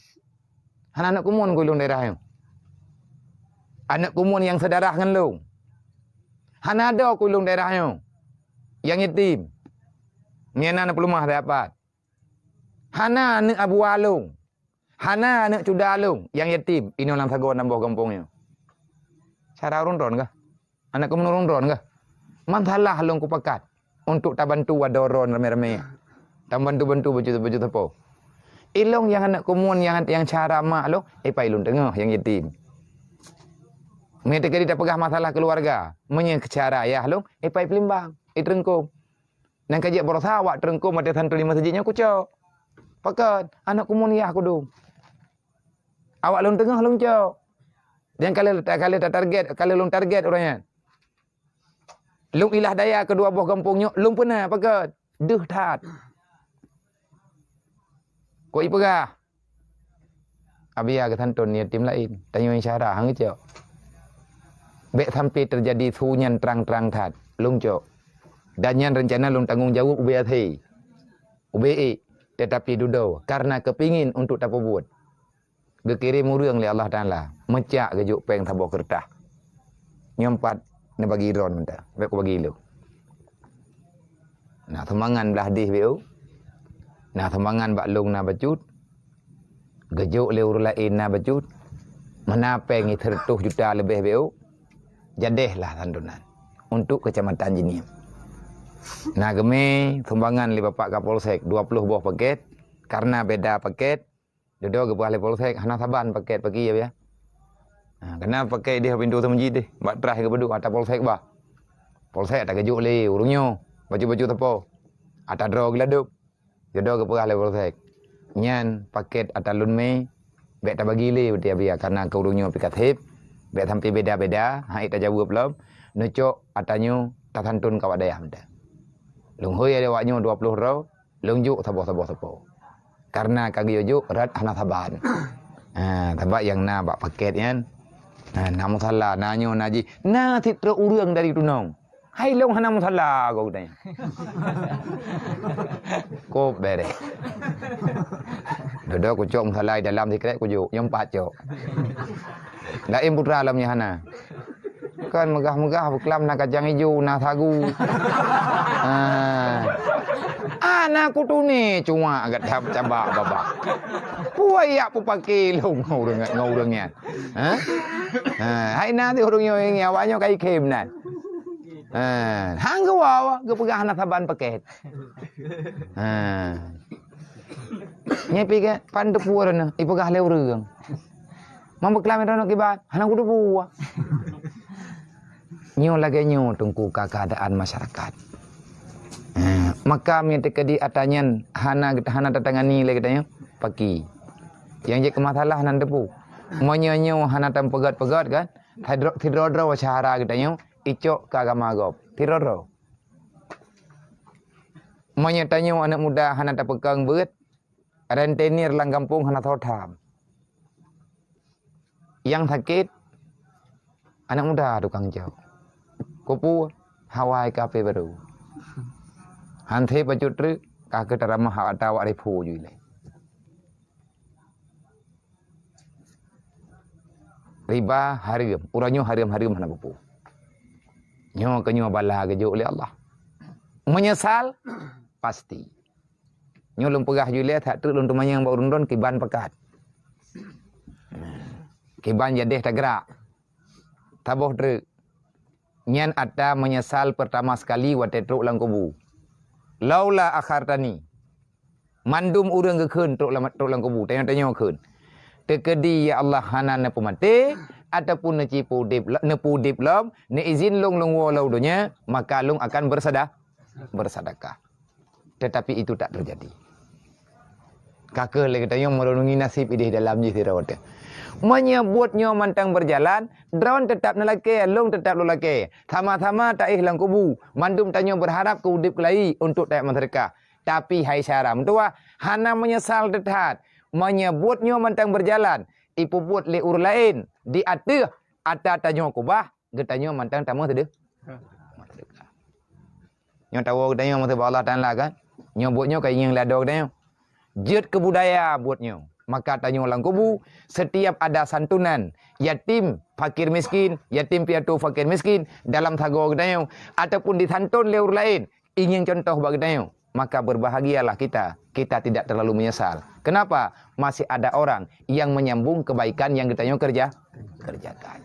Hana anak kumun ku lung daerah yo. Anak kumun yang sedarah ngan lung. Hana ada ku lung daerah yo. Yang yatim. Niana nak pelumah dapat. Hana anak abu alung. Hana anak cuda alung yang yatim. Ini orang sagon nambah kampungnya. Cara urun ron kah? Anak kumun urun ron kah? Masalah lung ku pakat untuk tak bantu wadoron rame-rame. Tak bantu-bantu baju tepo. Ilong yang anak kumun yang cara mak lo, ilung tengah yang yatim. Mereka kita pegah masalah keluarga, cara ayah lo, pelimbang, terengkum. Nang kajak berusaha awak terengkum ada santu 5 sejiknya kucok. Pakat anak kumun ya aku dong. Awak lung tengah lung cok. Dan kali target, kali lung target orangnya. Lung ilah daya kedua buah kampungnya, lung pernah pakat. Duh tat. Kau ipegah. Abia ke santun yatim lain. Tanya yang syarah hang cok. Bek sampai terjadi sunyan terang-terang tat. Lung cok. Dan yang rencana lung tanggung jawab UBAT. UBE. Tetapi duduk. Karena kepingin untuk tak buat. Gekirim urang oleh Allah Ta'ala. Mecak kejuk peng tabok kertas. Nyempat. Ni bagi ron minta. Bek ku bagi lu. Nah semangan belah hadis biu. Nah semangan bak lung na bacut. Gejuk le urang lain na bacut. Mana pengi 100 juta lebih biu. jadehlah santunan untuk Kecamatan Jinim. Nah, geme sumbangan li Bapak Kapolsek 20 buah paket karena beda paket. Dodo ke Balai Polsek hana saban paket pagi ya. Nah, kena pakai dia pintu temenji deh. Bak terah ke beduk ata Polsek bah. Polsek tak kejuk le urungnya. Baju-baju tepo. Ata draw geladup. Dodo ke Balai Polsek. Nyan paket ata lun me. Bek tak bagi le dia biar karena ke urungnya pikat hip. Bek sampai beda-beda, hai tak jauh belum. Nucok atanyo tak santun kawak daya menda. Lung hoi ada waknyo 20 raw, lung juk sabo. Karena kagi juk rat hana saban. Tabak yang na bak paket yan. Namu salah nanyo naji. Na titra urang dari tunong. Hai long hana musalla kau tanya. Kop bere. Dodo ku cok musalla dalam sikret ku juk, yang 4 cok. Lain putra alamnya hana. Kan megah-megah beklam nak kacang hijau nak sagu. Anakku tu ni cuma agak cabak babak. Puayak pu pakai long ngurungnya. Hai nanti urungnya yang awaknya kai kem nan. Hang ke wawa ke pegah anak saban paket. Nyepi ke pandu puarana ipegah le urung. Mampu kelamin rono kibat, anak kudu buah. Nyo lagi nyo tungku keadaan masyarakat. Maka mi tekedi atanyan hana tatangani lagi tanya pagi. Yang je kemasalah nan depu. Monyo hana tam pegat-pegat kan. Tidrodro wacara katanya icok kagama gop. Tidrodro. Monyo tanyo anak muda hana tapekang beut. Rentenir lang kampung hana thotam. Yang sakit anak muda tukang jauh. Kopu Hawaii kafe baru. Hante bajutru kake tarama hata wa repu jule. Riba harim, uranyo harim hana bupu. Nyo kenyo bala gejo oleh Allah. Menyesal pasti. Nyo lum pegah jule tak tu lum tumanyang ba urundon kiban pekat. Kiban jadeh tak gerak. Taboh dre. Nyan ada menyesal pertama sekali wate truk lang kubu. Laula akhartani. Mandum urang ke keun truk lang kubu. Tanya keun. Tekedi ya Allah hanan nepu mati ataupun necipu nepu dip lam ne izin long walau dunya maka long akan bersedekah. Tetapi itu tak terjadi. Kakak lagi tanya merenungi nasib ini dalam jirawatnya. Menyebutnya mantang berjalan, drone tetap nelake, long tetap lelake. Sama-sama tak ihlang kubu. Mandum tanya berharap ke udip kelai untuk tak masyarakat. Tapi hai syaram tua, hana menyesal tetap. Menyebutnya mantang berjalan. Ipu buat le ur lain. Di ata tanya kubah, getanya mantang tamu sedih. Yang tahu getanya masa Allah Ta'ala kan. Nyebutnya kayak yang ladok tanya. Jet kebudaya buatnya. Maka tanya orang kubu, setiap ada santunan yatim fakir miskin, yatim piatu fakir miskin dalam thago gedayau ataupun disantun leur lain, ingin contoh bagi gedayau, maka berbahagialah kita. Kita tidak terlalu menyesal. Kenapa? Masih ada orang yang menyambung kebaikan yang kita kerjakan.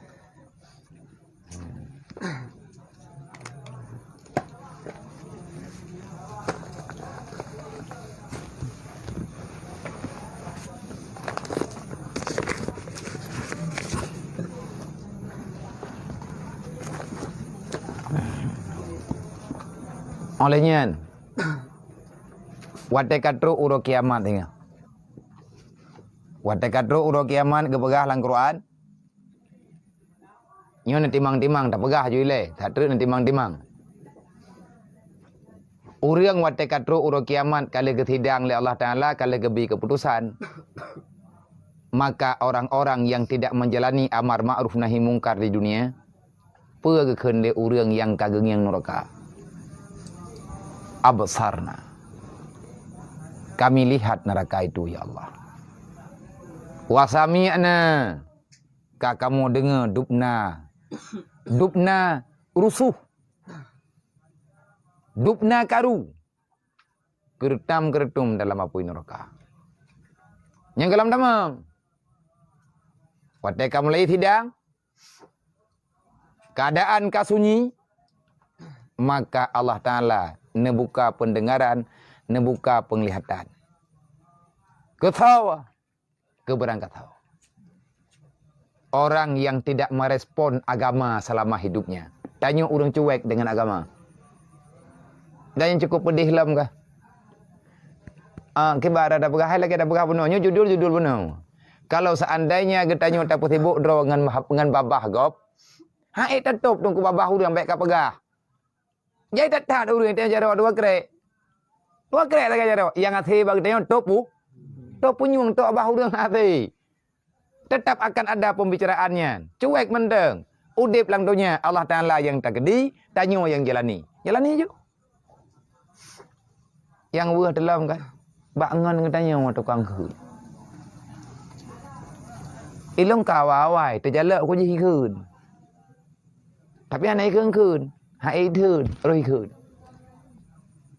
Olehnya wate katru uro kiamat ingat. Wate katru uro kiamat kepegah lang Quran. Nyo nanti timang-timang tak pegah jule, satu nanti timang-timang. Urang wate katru uro kiamat kali ketidang oleh Allah Taala kali kebi keputusan. Maka orang-orang yang tidak menjalani amar ma'ruf nahi mungkar di dunia, pegekeun le urang yang kageng yang neraka. Absarna. Kami lihat neraka itu ya Allah. Wasami'na. Kamu dengar dubna. Dubna rusuh. Dubna karu. Gertam-gertum dalam api neraka. Yang kelam damang. Wate kamu lagi tidang. keadaan kau sunyi, maka Allah Ta'ala nebuka pendengaran, nebuka penglihatan. Ketawa, keberangkat tahu. Orang yang tidak merespon agama selama hidupnya. Tanya orang cuek dengan agama. Dan yang cukup pedih lah muka. Kibar ada pegah, lagi ada pegah penuhnya, judul penuh. Kalau seandainya kita tanya tak sibuk draw dengan babah gop, hai tutup tunggu babah urang baik ka pegah. Jadi tak urang tanya jaro dua krek. Dua krek tak jaro. Yang hati bagi tanya topu nyung to abah urang hati. Tetap akan ada pembicaraannya. Cuek mendeng. Udip lang dunia Allah Ta'ala yang takdi, tanya yang jalani. Jalani je. Yang buah dalam kan. Bangun tanya orang tukang khun. Ilong kawawai, terjalak aku je khun. Tapi anak khun. Hai khun, roh khun.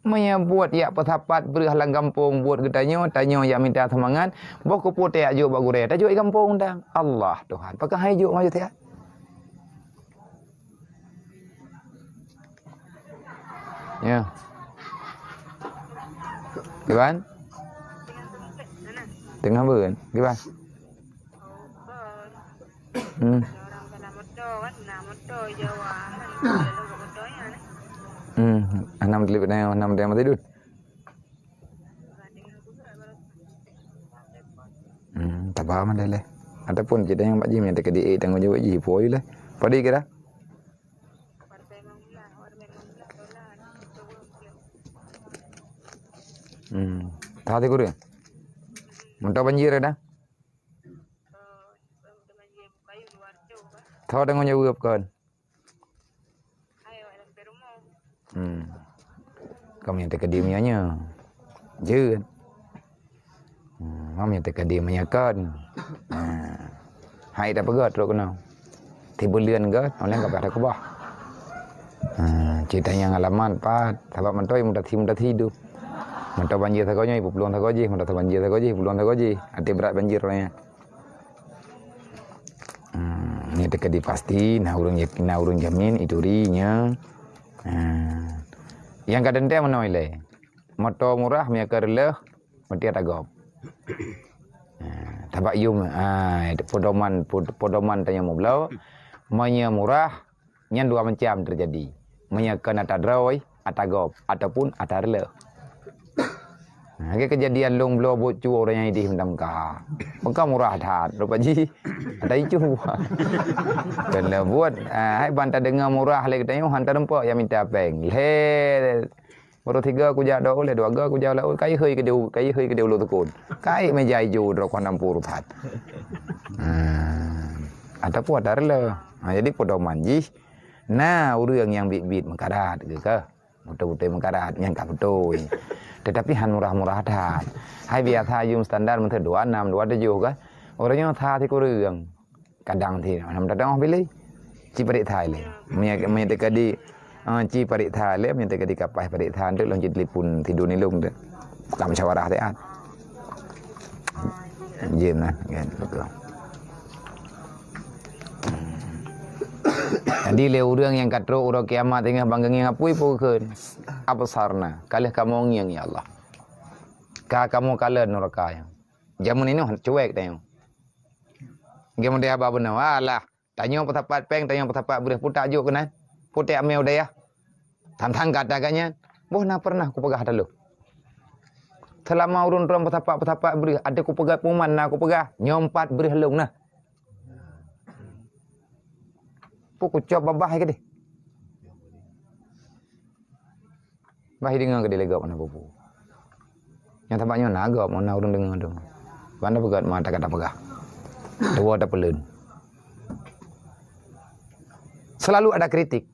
Maya buat ya petapat berhalang kampung buat ketanya tanya yang minta semangat boko pote ajo bagure tajo i kampung dang Allah Tuhan pakai hajo maju teh ya gimana tengah beun gimana Enam telip na 6 dia mati dud. Tak paham dah lah. Ataupun kita yang Pak Jim yang dekat dia tanggung jawab je poi lah. Padi kira. Tadi guru. Muntah banjir dah. Tahu tanggung jawab kan. Kami yang tekadimianya je kami yang tekadimianya kan hai dah pegat terus kena tiba lian ke oleh enggak ada kubah cerita yang alaman pat sebab mentoi mudah hidup mentoi banjir sagonya ibu peluang sagoji mudah banjir sagoji peluang sagoji hati berat banjir orangnya ini tekadi pasti nah urang jamin itu rinya yang kadang dia menoleh motor murah punya kerleh mesti ada gop tabak yum podoman tanya mau belau menya murah nyan dua macam terjadi menya kena tadrawai atau gop ataupun atarleh kejadian long belau bocu orang yang idih mendam ka maka murah dah rupa ji ada icu dan buat hai bantah dengar murah le katanya hantar rempak yang minta peng le baru 3 aku jak dah oleh 2 aku jak lah kai hơi ke dia ulu tukun kai meja hijau dah 60 rupiah ataupun ada le jadi podoman ji nah urang yang bit-bit mengkarat ke betul-betul mengkarat yang ka betul tetapi han murah-murah dah hai biasa yum standar menteri 26 27 kan orangnya tha thì có đường kadang thì nằm dadang pilih ci parik thai le me tekadi ci parik thai le me tekadi kapai parik thai ndek long ci telefon tidur ni lung dak kam musyawarah te an jem nah kan betul jadi le urang yang katro urang kiamat tengah banggengi ngapui peukeun apa sarna kalih kamu ngiang ya Allah ka kamu kala neraka yang jamun ini cuek tengok game dia apa benar alah tanya petapat peng tanya petapat beres putak juk kena putek ameu dia tantang katakannya boh na pernah ku pegah dulu selama urun rom petapat beres ada ku pegah puman na ku pegah nyompat beres lung nah ku coba babah ke deh bahi dengar ke delegap mana bubu yang tampaknya naga mana urun dengar dong mana pegat mata kata pegah dua ada pelun selalu ada kritik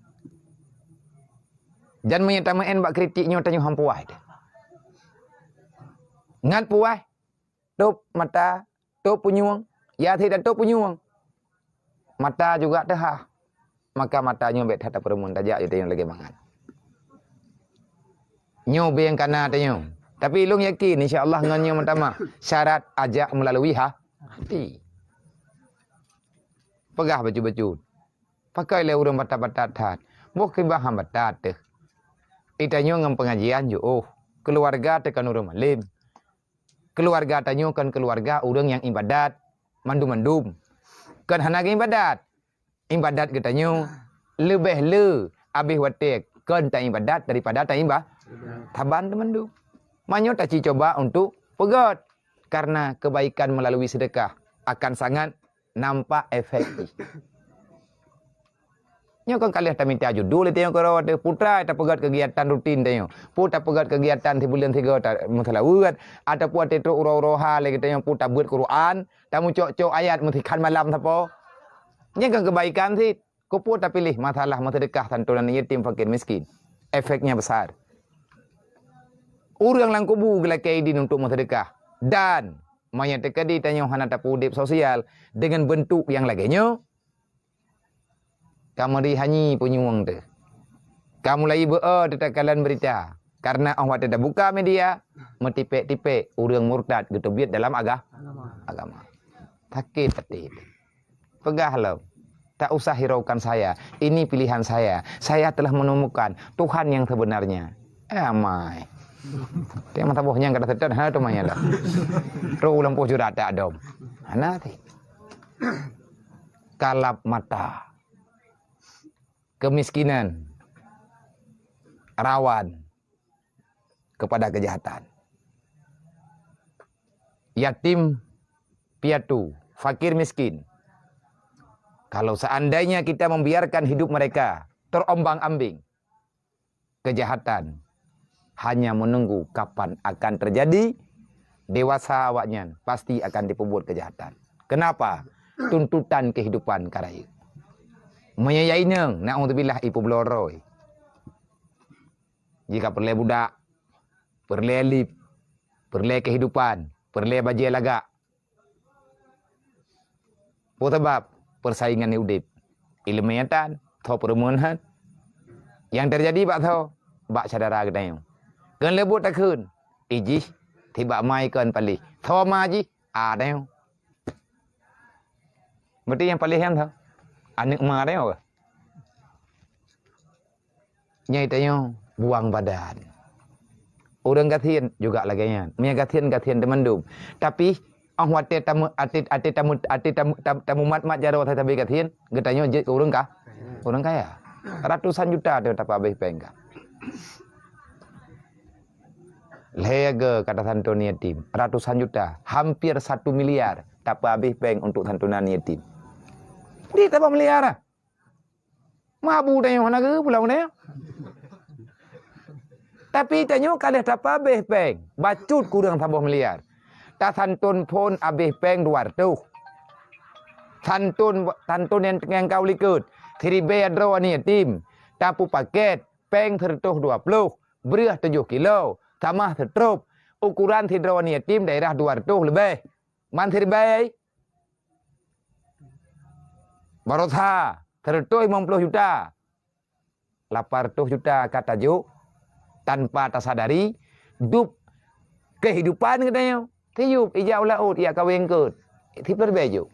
dan menyatakan bak kritiknya tanya hampuai ngat puai top mata top punyuang ya tidak top punyuang mata juga dah maka matanya bet hata peremun tajak itu yang lagi mangan nyo be yang kana tanya tapi long yakin insyaallah nganyo pertama syarat ajak melalui hati pegah baju-baju Pakai le urang batat-batat tat. Mungkin baham batat teh. Itanyo ngam pengajian jo. Oh, keluarga tekan urang malim. Keluarga tanyo kan keluarga urang yang ibadat. Mandum-mandum. Kan hanag ibadat. Ibadat ketanyo lebih le abih watek kan tak ibadat daripada tak ibadat. Taban temandu. Manyo tak coba untuk pegot. Karena kebaikan melalui sedekah akan sangat nampak efektif. Nyo kan kalian tak minta judul itu yang kau ada putra tak pegat kegiatan rutin tanya. Putra pegat kegiatan di bulan 3 tak masalah urat ataupun ada tu uro-uroha lagi tanya putra buat Quran, tamu cok-cok ayat mesti kan malam tapo. Nyo kan kebaikan sih. Kau pun tak pilih masalah sedekah santunan yatim fakir miskin. Efeknya besar. Urang lang kubu gelak kaidin untuk sedekah. Dan mayat tekadi tanya hana tapu udip sosial dengan bentuk yang laginya. Kamu dihanyi penyuang tu. Kamu lagi tetakalan berita. Karena awak tidak buka media, metipek-tipek urang murtad gitu biat dalam agama. Sakit hati. Pegahlah. Tak usah hiraukan saya. Ini pilihan saya. Saya telah menemukan Tuhan yang sebenarnya. Amai. Dia mata bohnya kata setan ha tu maya lah. Ro ulang poh jurat tak adom. Ana ti. Kalap mata. Kemiskinan. Rawan kepada kejahatan. Yatim piatu, fakir miskin. Kalau seandainya kita membiarkan hidup mereka terombang-ambing, kejahatan hanya menunggu kapan akan terjadi. Dewasa awaknya pasti akan diperbuat kejahatan. Kenapa? Tuntutan kehidupan karaya. Menyayai neng, na'udzubillah ipu beloroi. Jika perle budak, perle lip, perle kehidupan, perle bajai lagak. Sebab persaingan hidup. Ilmiatan, atau perumunan. Yang terjadi bak tau, bak sadara gedayang. Kan lebut takun. Iji, tiba mai kan palih. Tho maji, ada yang. Berarti yang palih yang tau. Anak ma ada yang. Nyai tanya, buang badan. Orang gatian juga laganya. Mia gatian temandum. Tapi ang wate tamu tamu mat jaro tabi gatian, getanya je urang kah? Orang kaya. Ratusan juta dia tak habis pengka. Lega kata santunan yatim, ratusan juta, hampir 1 miliar tak habis peng untuk santunan yatim. Dia tak miliar. Mabu dah yang mana ke pulau ni? Tapi tanya kalau tak habis peng, bacut kurang 1 miliar. Tak santun pun habis peng 200. Santun yang kau likut, 3 bedro ni yatim, tapu paket peng tertuh 20, beras 7 kilo. Tamah tertrup. Ukuran hidrowan yatim daerah 200 lebih. Man terbaik. Barotha. Tertuh 50 juta. 800 juta kata juk. Tanpa tersadari. Dup. Kehidupan katanya. Tiup. Ijau laut. Ia kawin ke. Tipler bejuk.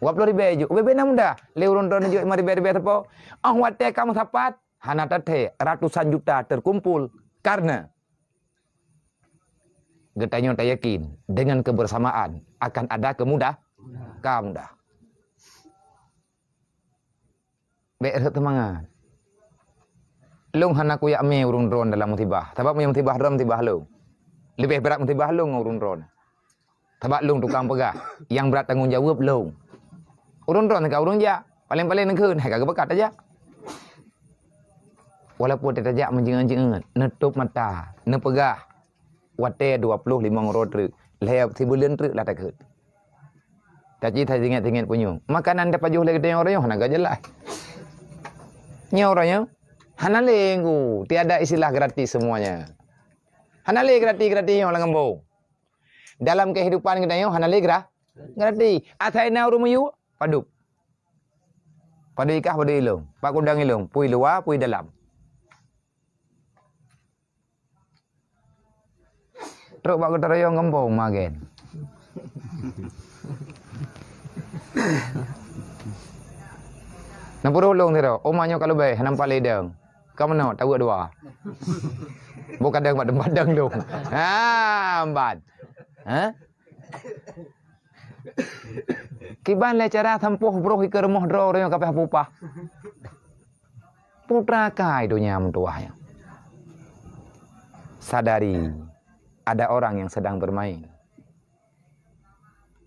Wapler bejuk. Bebena muda. Leurun don juk. Mari beri-beri tepo. Wate kamu sapat. Hana tate. Ratusan juta terkumpul. Karena. Getanya tak yakin dengan kebersamaan akan ada kemudah. Baik semangat. Long hana ku yak me urun ron dalam musibah. Sebab me musibah ron musibah long. Lebih berat musibah long urun ron. Sebab long tukang pegah. Yang berat tanggungjawab long. Urun ron ka urun ja. Paling-paling nang keun hai ka bekat aja. Walaupun dia tajak menjengan-jengan, nutup mata, nepegah. Wate 25 rot lehap tibulan lah takut. Tapi tak ingat punya. Makanan dapat jual lagi tengok orang hana jelas. Nya orangnya hana lenggu, tiada istilah gratis semuanya. Hana le gratis yang orang ngembau. Dalam kehidupan kita hana le gratis. Atai na urung mayu paduk. Pada ikah pada ilung, pak kudang ilung, pui luar, pui dalam. Teruk pak kutarayong ngembong magen. Nampak ulung tu. Omanya kalau baik nampak ledang. Kau mana tahu dua. Bukan kadang badang tu. Ambat. Ha? Kiban le cara tampuh bro ke rumah dro orang kapeh pupah. Putra kai dunia mentuahnya. Sadari ada orang yang sedang bermain.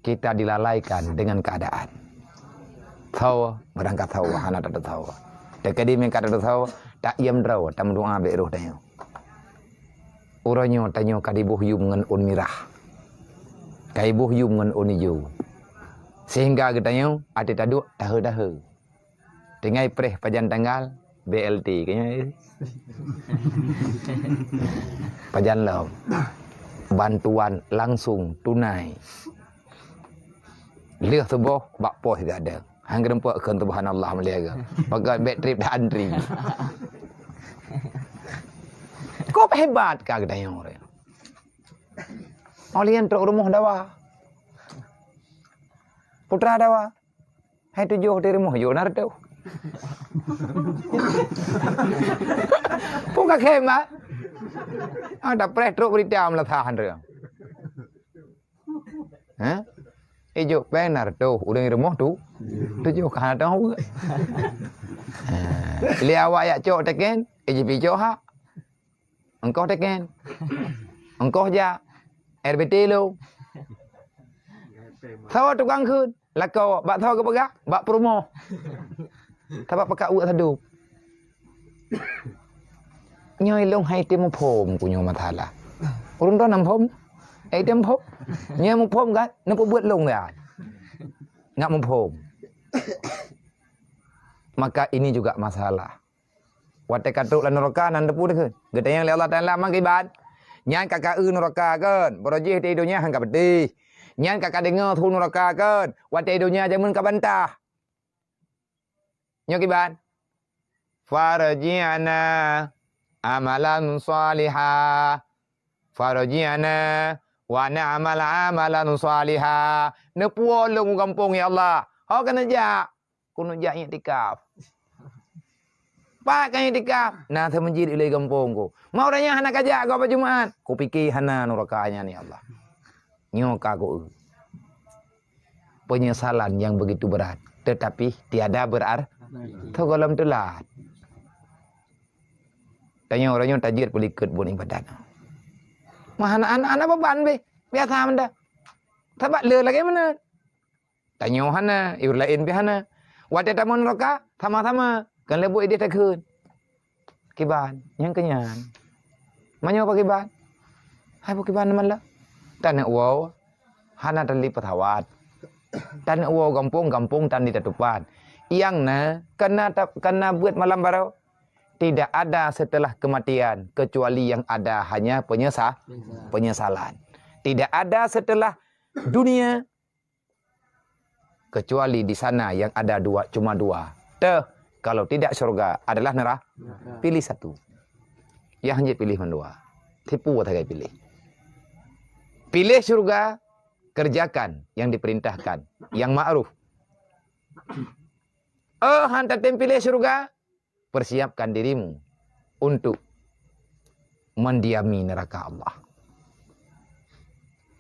Kita dilalaikan dengan keadaan. Tahu, berangkat tahu, anak tak tahu. Dekadi mengkat tak tahu, tak iam draw, tak mendoa be roh tanya. Uranyo tanyo kadibuh yu ngan un mirah. Kaibuh yu ngan un ijo. Sehingga katanya ada tadu tahu. Dengai preh pajan tanggal BLT kayaknya. Pajan lau. Bantuan langsung tunai. Lihat sebuah bak poh tidak ada. Hang rempak kan subhanallah melihat. Pakai bad trip dah antri. Kau hebat kah katanya orang. Olian truk rumah dawa. Putra dawa. Hai tujuh di rumah yo nar tu. Puka hebat. Ada preh truk berita amla tahan dia. Hah? Ijo benar tu, udah rumah tu. Tujuh kan tahu. Lihat awak ya cok teken, ijo cok ha. Engkau teken. Engkau ja. RBT lo. Tahu tukang kun. Lakau bak tahu ke pegak? Bak promo. Tabak pekak uak tadu. Nyoi long hai tim phom kunyo mathala. Urun to nam phom. Ai tim phom. Nya mu phom kan, nampu buat long ya. Ngak mu phom. Maka ini juga masalah. Watai katuk lan neraka nan depu dekeun. Gede yang Allah Taala mang ibadat. Nyan kakak neraka kan. Berojih di dunia hang ka bedih. Nyan kakak dengar thu neraka kan. Watai dunia jamun ka bantah. Nyok ibadat. Farji'ana amalan salihah. Farji'ana wa na'mal amalan salihah. Nepuo long kampung ya Allah. Ho kana ja. Kuno ja i'tikaf. Pak kan itikaf. Nah, saya menjid ilai kampung ku. Mau orangnya anak aja kau apa Jumat? Ku pikir hana nurakanya ni Allah. Nyoka ku. Penyesalan yang begitu berat, tetapi tiada berarti. Togolam telat. Tanya orangnya tajir pelikut pun ibadat. Mah anak beban be. Biasa menda. Tabat le lagi mana? Tanya hana, iur lain be hana. Wadah tamu neraka sama-sama. Kan lebu ide tak kun. Kiban, yang kenyan. Manyo pa kiban? Hai po kiban naman la. Tan uwaw. Hana tali patawat. Tan uwaw gampung tan ditatupan. Yang na kena buat malam barau. Tidak ada setelah kematian kecuali yang ada hanya penyesalan. Tidak ada setelah dunia kecuali di sana yang ada cuma dua. Kalau tidak surga adalah neraka. Pilih satu. Yang hanya pilih mendua. Tipu tak pilih. Pilih surga, kerjakan yang diperintahkan, yang ma'ruf. Hantar pilih surga, persiapkan dirimu untuk mendiami neraka Allah.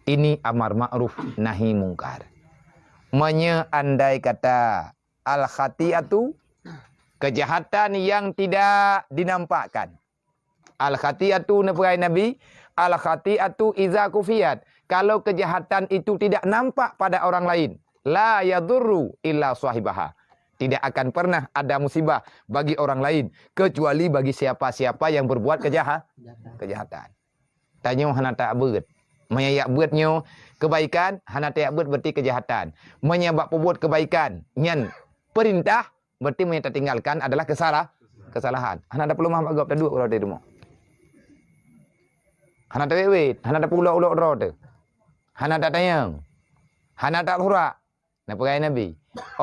Ini amar ma'ruf nahi mungkar. Andai kata al-khati'atu, kejahatan yang tidak dinampakkan. Al-khati'atu neperai Nabi, al-khati'atu iza kufiyat. Kalau kejahatan itu tidak nampak pada orang lain, la yadurru illa sahibaha. Tidak akan pernah ada musibah bagi orang lain kecuali bagi siapa-siapa yang berbuat kejahatan. Tanya hana tak beut. Menyayak beutnya kebaikan, hana tak beut berarti kejahatan. Menyebab perbuat kebaikan, nyan perintah berarti yang tertinggalkan adalah kesalahan. Hana ada perlu mahmak gop tadu kalau di rumah. Hana ada wewet, hana ada pulau-pulau ro tu. Hana ada tayang. Hana tak hurak. Nah, pegai Nabi.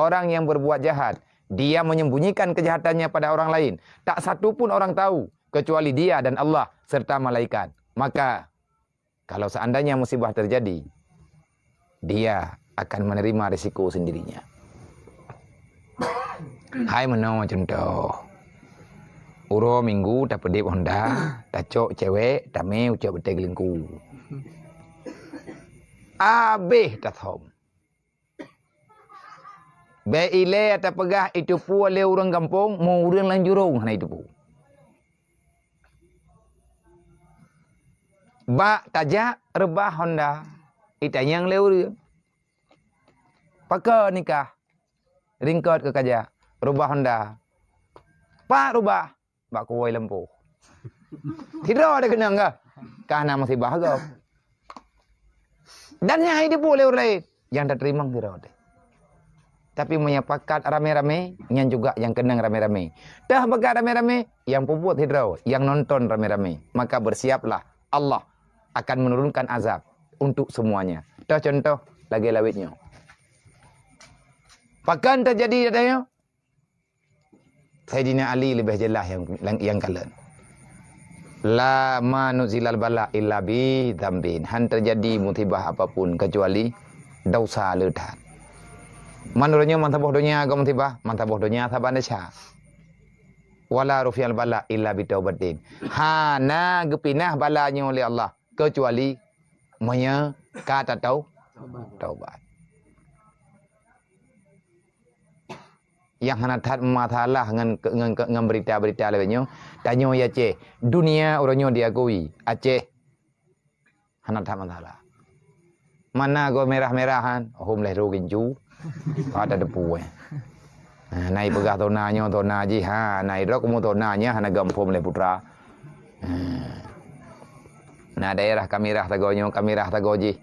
Orang yang berbuat jahat, dia menyembunyikan kejahatannya pada orang lain. Tak satu pun orang tahu kecuali dia dan Allah serta malaikat. Maka kalau seandainya musibah terjadi, dia akan menerima risiko sendirinya. Hai meno contoh. Uro minggu tak pedip Honda, tak cok cewek, tak meu cok betek lingku. Abih tak thom. Be ile tak pegah itu pu le orang kampung, mau urang lanjurung hana itu pu. Ba tajak rebah Honda, itanyang leur. Paka nikah. Ringkot ke kaja, rubah Honda. Pak rubah, bak kuai lempu. Tidak ada kenang ke? Karena masih bahagia. Dan yang hidup boleh lain, yang tak terima tidak ada. Tapi menyapakat rame-rame, yang juga yang kenang rame-rame. Dah bagai rame-rame, yang puput tidak, yang nonton rame-rame. Maka bersiaplah, Allah akan menurunkan azab untuk semuanya. Dah contoh, lagi lawitnya. Pakan terjadi adanya. Sayyidina Ali lebih jelas yang kalian. La manuzilal bala illa bi dzambin. Han terjadi musibah apapun kecuali dosa ledat. Menurutnya mantaboh dunia agak musibah, mantaboh dunia saban desha. Wala rufial bala illa bi taubatin. Hana gepinah balanya oleh Allah kecuali kata taubat. Yang hanatat matalah dengan berita-berita lainnya tanyo ya Aceh dunia orangnya diakui Aceh hanatat matalah mana go merah-merahan hom leh roginju ada depu nai pegah tonanya tona ji ha nai rok mu tonanya hana gampom leh putra nah daerah kamirah tagoji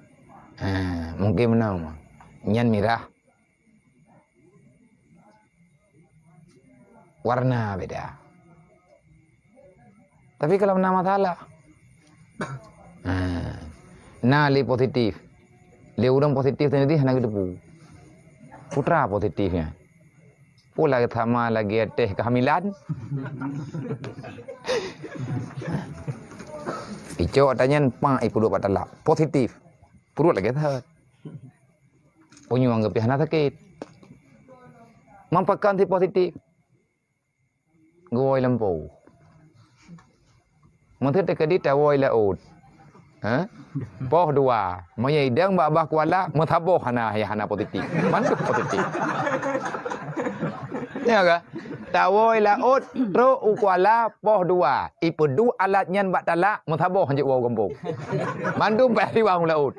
mungkin menang nyan mirah warna beda. Tapi kalau nama salah, li positif, li orang positif tadi hanya gitu putra positifnya. Pula sama lagi teh kehamilan. Ijo tanya pa ipu dua patala positif, purut lagi thot. Punya anggap hana sakit. Mampakan si positif. Goi lempu. Mungkin terkadit tawoi la ud. Poh dua. Moye idang babah kuala muthaboh hana positif. Mantuk positif. Ya ke? Tawoi la ud ro kuala poh dua. Ipu du alat nyan bak talak muthaboh hanjuk wau kampung. Mandum peri wang la ud.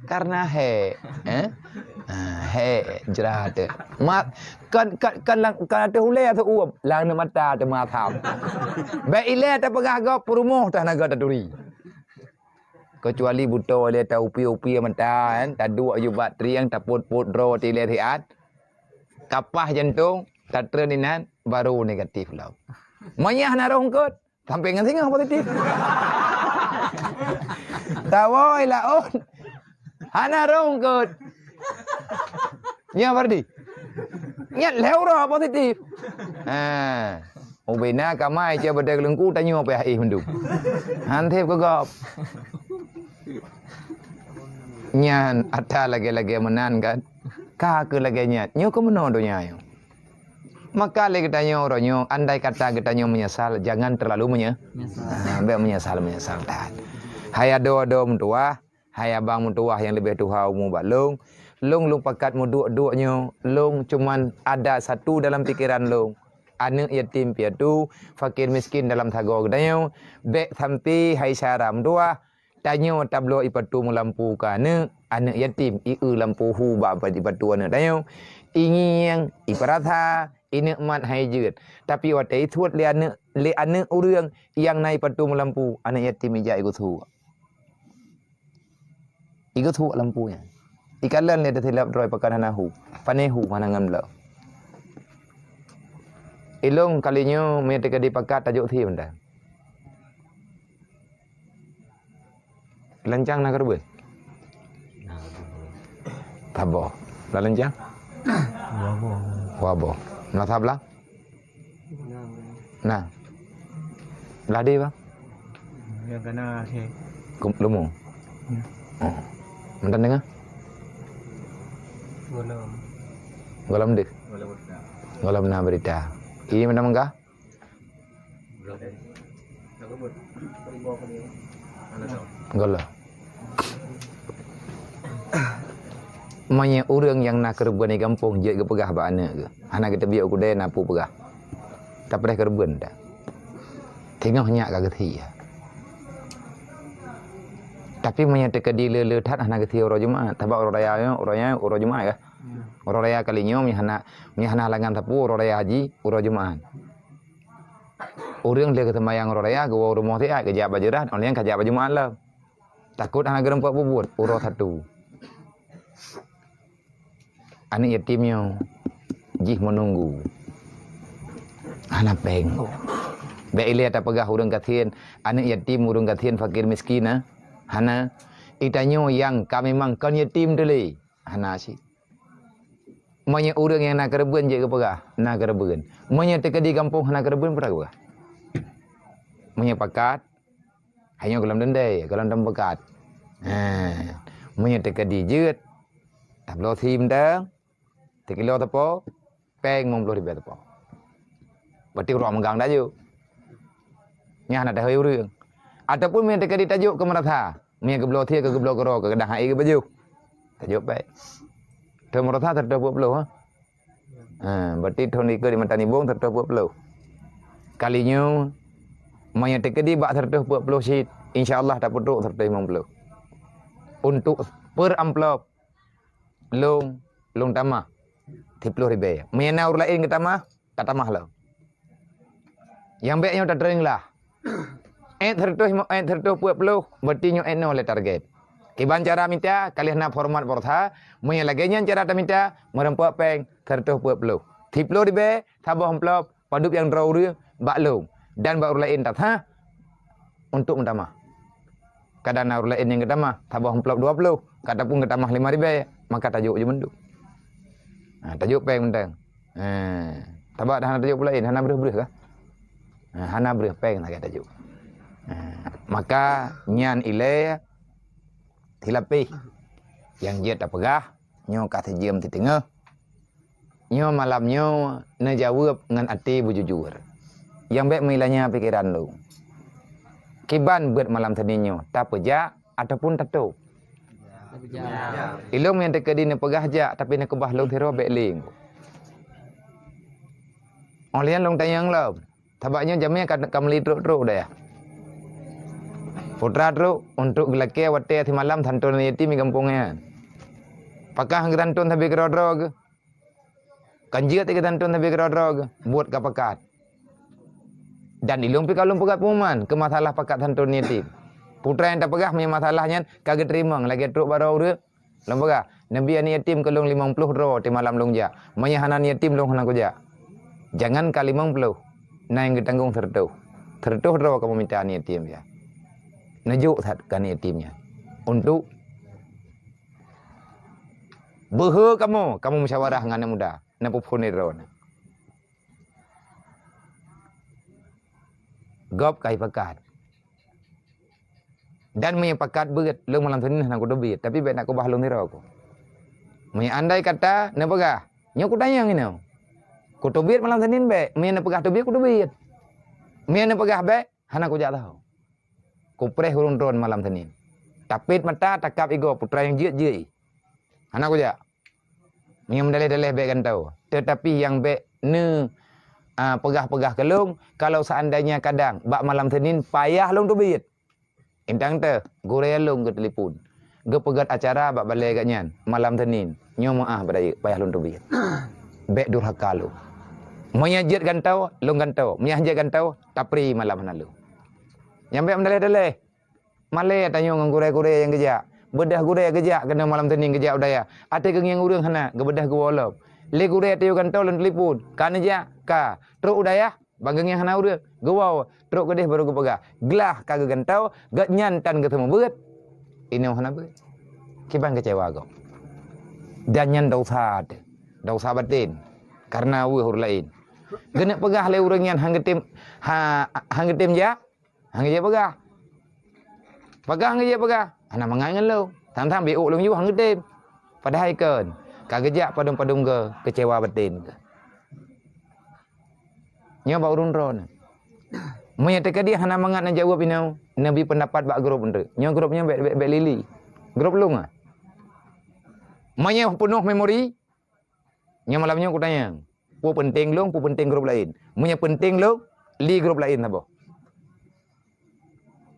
Karena jerat mat kan ada hulai atau uap lang na mata ada matham ba ile ta pegah go perumoh ta naga ta duri kecuali buto le ta upi mata kan ta dua yu bateri yang ta put ro ti le thiat kapah jantung ta treninan baru negatif lau mayah na rongkot sampai ngan singa positif tawoi laon hana rongkot nya Fardi. Nya leuro positif. Ubina kamai che bedek lengku tanyo PHI mendung. Han thep ko gop. Nya ada lagi menan kan. Ka ke lagi nya. Nyo ko meno do nya yo. Maka lagi tanyo ronyo andai kata kita nyo menyesal jangan terlalu menyesal. Haya do mentua, haya bang mentua yang lebih tuhau mu balung. Long pakat mu dua-duanya. Long cuman ada satu dalam pikiran long. Anak yatim piatu, fakir miskin dalam thago gedanya. Bek sampai hai syaram dua. Tanya tablo ipatu melampu kana anak yatim iu lampu hu ba ipatu anak danya. Ingin iparatha inikmat hai jeut. Tapi watai thuat le anak urang yang naik patu melampu anak yatim ija ikut hu. Ikut hu lampunya. Ikalan le datilap droi pakan hanahu. Panehu manangan bela. Ilong kalinya mereka dipakat tajuk thi benda. Lancang nak kerbe? Tabo. La lancang? Wabo. Nak tabla? Nah. Ladi ba? Yang kena he. Lumu. Mentan dengar? Golam. Golam dek. Kalau benar berita. Ini mana mengkah? Kalau. Banyak orang yang nak kerban di kampung je ke pegah ba anak ke. Anak kita biar aku dah napu pegah. Tak pernah kerban dah. Tengok nyak ka kethi. Tapi banyak tekadi le tat anak kethi orang Jumaat. Tabak orang Jumaat ke. Orang raya kalinya menyahana langan tapu orang raya haji orang Jumaat. Orang dia ketemayang orang raya ke rumah dia kerja bajerat, orang yang kerja Jumaat lah. Takut anak gerempat bubut orang satu. Anak yatimnya jih menunggu. Anak peng. Baik lihat apa pegah urang katien, anak yatim urang katien fakir miskin ah. Hana itanyo yang kami memang kan yatim dele. Hana sih. Banyak orang yang nak kerben je ke pegah, nak kerben. Banyak teka di kampung nak kerben pernah ke? Banyak pakat, hanya kolam dendai, kolam dam pakat. Banyak teka di jet, tak lo tim dah, tekilo tapo, peng mempelori tapo. Berarti orang menggang dah je. Nyah nak dah orang. Ataupun banyak teka di tajuk ke meratha, banyak ke belah ke belah kero, ke dah hai ke baju. Tajuk baik. Merata terdapat belau, berarti tahun ini di mata nibung terdapat belau. Kalinya, maya tekadi bak terdapat belau sih, insyaallah dapat duduk terdapat belau. Untuk per amplop, long tamah, 30 ribu. Maya naur lain ke tamah, tak tamah lah. Yang baiknya tak tering lah. Terdapat belau, berarti nyo no le target. Kiban cara minta kalian nak format portha, mungkin lagi yang cara minta merempuak peng tertuh buat belum. Tiplo di be, tabah amplop, padup yang draw dia, baklung dan baru lain tak ha untuk mentamah. Kadang naur lain yang ketamah, tabah amplop 20, kata pun ketamah 5 ribu, maka tajuk je menduk. Tajuk peng mentang. Tabak dah tajuk pula lain, hana bereh kah? Hana bereh peng lagi tajuk. Maka nyan ilai hilapih yang dia tak pegah nyo kata jam di tengah nyo malam nyo najawab dengan hati bujujur yang baik milanya pikiran lu kiban buat malam tadi nyo tak pejak ataupun tato ilmu yang tekadi ne pegah jak tapi ne kebah lu thero baik ling olian long tayang lu tabaknya jamnya kamli truk dah. Putra tu untuk gelake wate ti malam thanton yatim di kampungnya. Pakah ngeranton tapi kerodrog. Kanjia ti keranton tapi kerodrog buat ka pakat. Dan ilung pi kalung pegat puman ke masalah pakat thanton yatim. Putra yang tak pegah punya masalahnya kagak terima lagi truk barau dia. Lembaga Nabi ani yatim kelung 50 ro ti malam longja. Menyahanan yatim long hana koja. Jangan kali 50. Nah yang ditanggung tertuh. Tertuh ro kamu minta ani yatim ya. Najuk kan yatimnya untuk behe kamu musyawarah dengan anak muda napu phone gop kai pakat dan punya pakat beut leung malam tadi nak kudu beut tapi baik nak kubah leung tiro aku punya andai kata na pegah nyo ku tanyang ini kudu beut malam tadi baik punya na pegah tu beut kudu beut punya na pegah baik hana ku jak tahu kupreh hurung drone malam Senin. Tapit mata takap ego putra yang jiat-jiat. Anak aku jak. Yang mendalih-dalih baik kan tahu. Tetapi yang baik pegah-pegah kelung kalau seandainya kadang bak malam Senin payah long tu biit. Intang te gure long ke telefon. Ge pegat acara bak balai agaknya malam Senin. Nyo maah badai payah long tu biit. Baik durhaka lu. Menyajat kan tahu, long kan tahu. Menyajat kan tahu, tapri malam hanalu. Yang baik mendalih-dalih. Malai tanya dengan gure-gure yang gejak. Bedah gure gejak kena malam Senin gejak udaya. Ate keng yang urang hana gebedah ge wolop. Le gure tayu kan tau lan telefon. Kan aja ka. Truk udaya bangeng yang hana urang. Ge wow truk gedeh baru ge pegah. Gelah kagak gantau gak nyantan ketemu beut. Ini hana beut. Kiban kecewa kau. Dan nyan dosa batin. Karena hur lain. Genek pegah le urang yang hanggetim ja. Hang je pegah. Pegah hang je pegah. Ana mangai ngan lo. Tham-tham biu long yu hang dem. Padahal keun. Kagejak padung-padung ke kecewa batin ke. Nyo ba urun ron. Munya teka dia hana mangat na jawab inau. Nabi pendapat bak grup endre. Nyo grupnya be lili. Grup lung ah. Munya penuh memori. Nyo malamnya aku tanya. Pu penting lung, pu penting grup lain. Munya penting lung, li grup lain apa?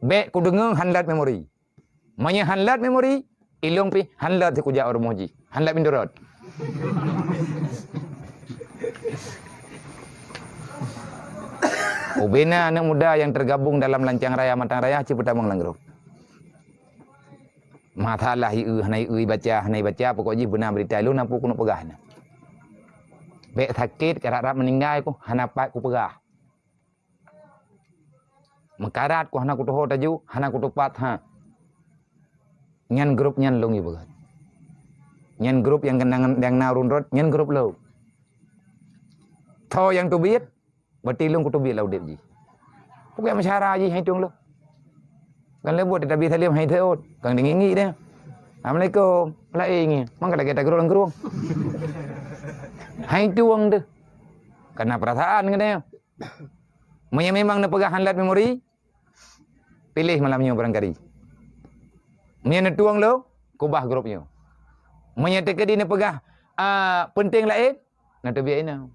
Be ku dengar handlat memori. Munya handlat memori, ilung pi handlat ku ja orang moji. Handlat bindorot. Ubena anak muda yang tergabung dalam lancang raya Matang Raya Ciputa Manglanggro. Matalah hanai baca pokoknya benar berita lu nampu kuno pegah. Bek sakit karat meninggal ku hanapat ku pegah. Mekarat ku hana ku toho taju hana ku tupat ha. Nyan grup nyan long ibu kan. Nyan grup yang kendangan yang narun rot nyan grup lo. Tho yang tu biết berarti long ku tu biết lau dep ji. Pokoknya masyarakat ji hai tung lo. Kan lebut dia tapi salim hai theot. Kan dengingi dia. Assalamualaikum. Laingi. Mang kada kita gerong-gerong. Hai tuang tu. Karena perasaan katanya. Memang nak pegang handlat memori. Pilih malamnya barangkali. Nak tuang lo, kubah grupnya. Menyatakan dia nak pegang penting lain, nak terbiak ina.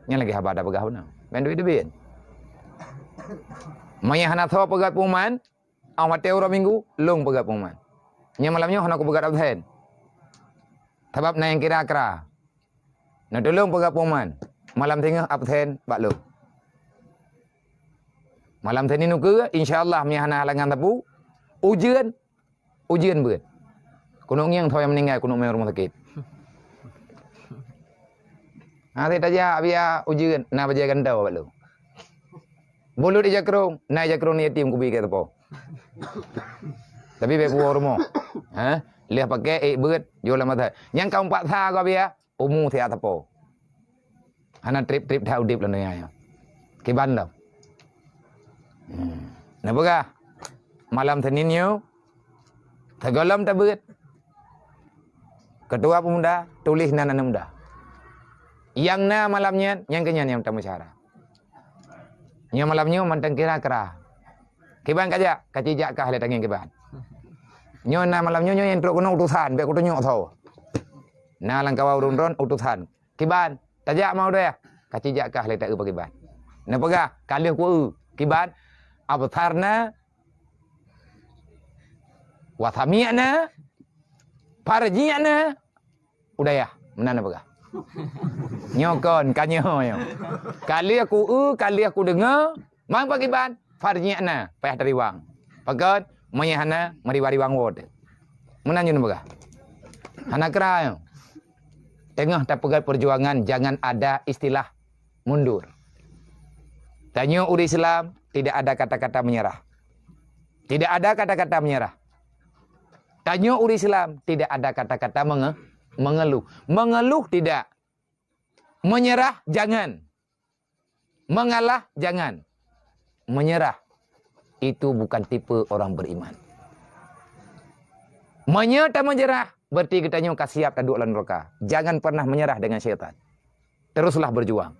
Yang lagi habar dah pegang benar. Bandu itu biar. Hana tahu pegang pengumuman, awak orang minggu, long pegang pengumuman. Yang malamnya hana aku pegang absen. Sebab na yang kira-kira. Nak tolong pegang pengumuman. Malam tengah absen bak lo. Malam tadi nuke, insyaAllah hana halangan tapu. Ujian berat. Kuno yang tahu yang meninggal, kuno main rumah sakit. Nanti taja biar ujian, na baca gandau bak lo. Bulu di jakrong, na jakrong ni yatim kubi ke tepo. Tapi be puar rumah. Ha? Lihat pakai berat, jual mata. Yang kau 4 tha kau biar umu ti tepo. Hana trip dah udip lo ni ayo. Kiban lo. Nak pegah malam Senin yo tergolam tak berat. Ketua pemuda tulis anak muda. Yang na malamnya yang kenyan yang tamu syara. Yang malamnya mantang kira-kira. Kiban kaja kacijak kah le tanging kiban. Nyo na malamnya nyo yang truk kono utusan be kudu nyok tho. Na langkau urun-urun utusan. Kiban tajak mau dia kacijak kah le tak ke kiban. Na pegah kalih ku kiban abtarna wathami'na parji'na udayah menana pegah. Nyokon kanyo yo. Kali aku dengar mang pagiban farji'na payah dari wang. Pagot mayahana mari-wari wang wod. Menanyu pegah. Hana kera yo. Tengah tak pegat perjuangan jangan ada istilah mundur. Tanya uri Islam tidak ada kata-kata menyerah. Tidak ada kata-kata menyerah. Tanya uri Islam tidak ada kata-kata mengeluh. Mengeluh tidak. Menyerah jangan. Mengalah jangan. Menyerah itu bukan tipe orang beriman. Menyerah menyerah berarti kita nyoka siap taduk lan neraka. Jangan pernah menyerah dengan syaitan. Teruslah berjuang.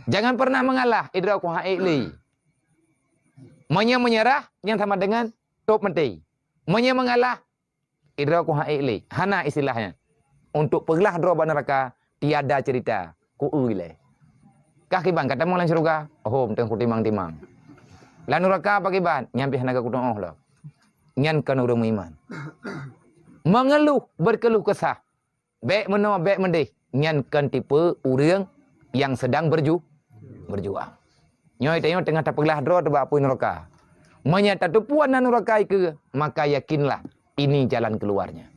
Jangan pernah mengalah. Idraku ha'ili. Menyerah yang sama dengan top menti. Mengalah. Idraku ha'ili. Hana istilahnya. Untuk pegelah droba neraka. Tiada cerita. Ku'uile. Kah kiban kata mau lan syurga. Oh, menteng kutimang-timang. Lan neraka apa kiban? Nyampi hanaga kutong oh lah. Nyan kan urang iman. Mengeluh. Berkeluh kesah. Bek menua, bek mendih. Nyan kan tipe urang yang sedang berjuang. Nyoi tengok tengah tapeglah dro tebak apuin neraka. Menyata tupuan neraka ke, maka yakinlah ini jalan keluarnya.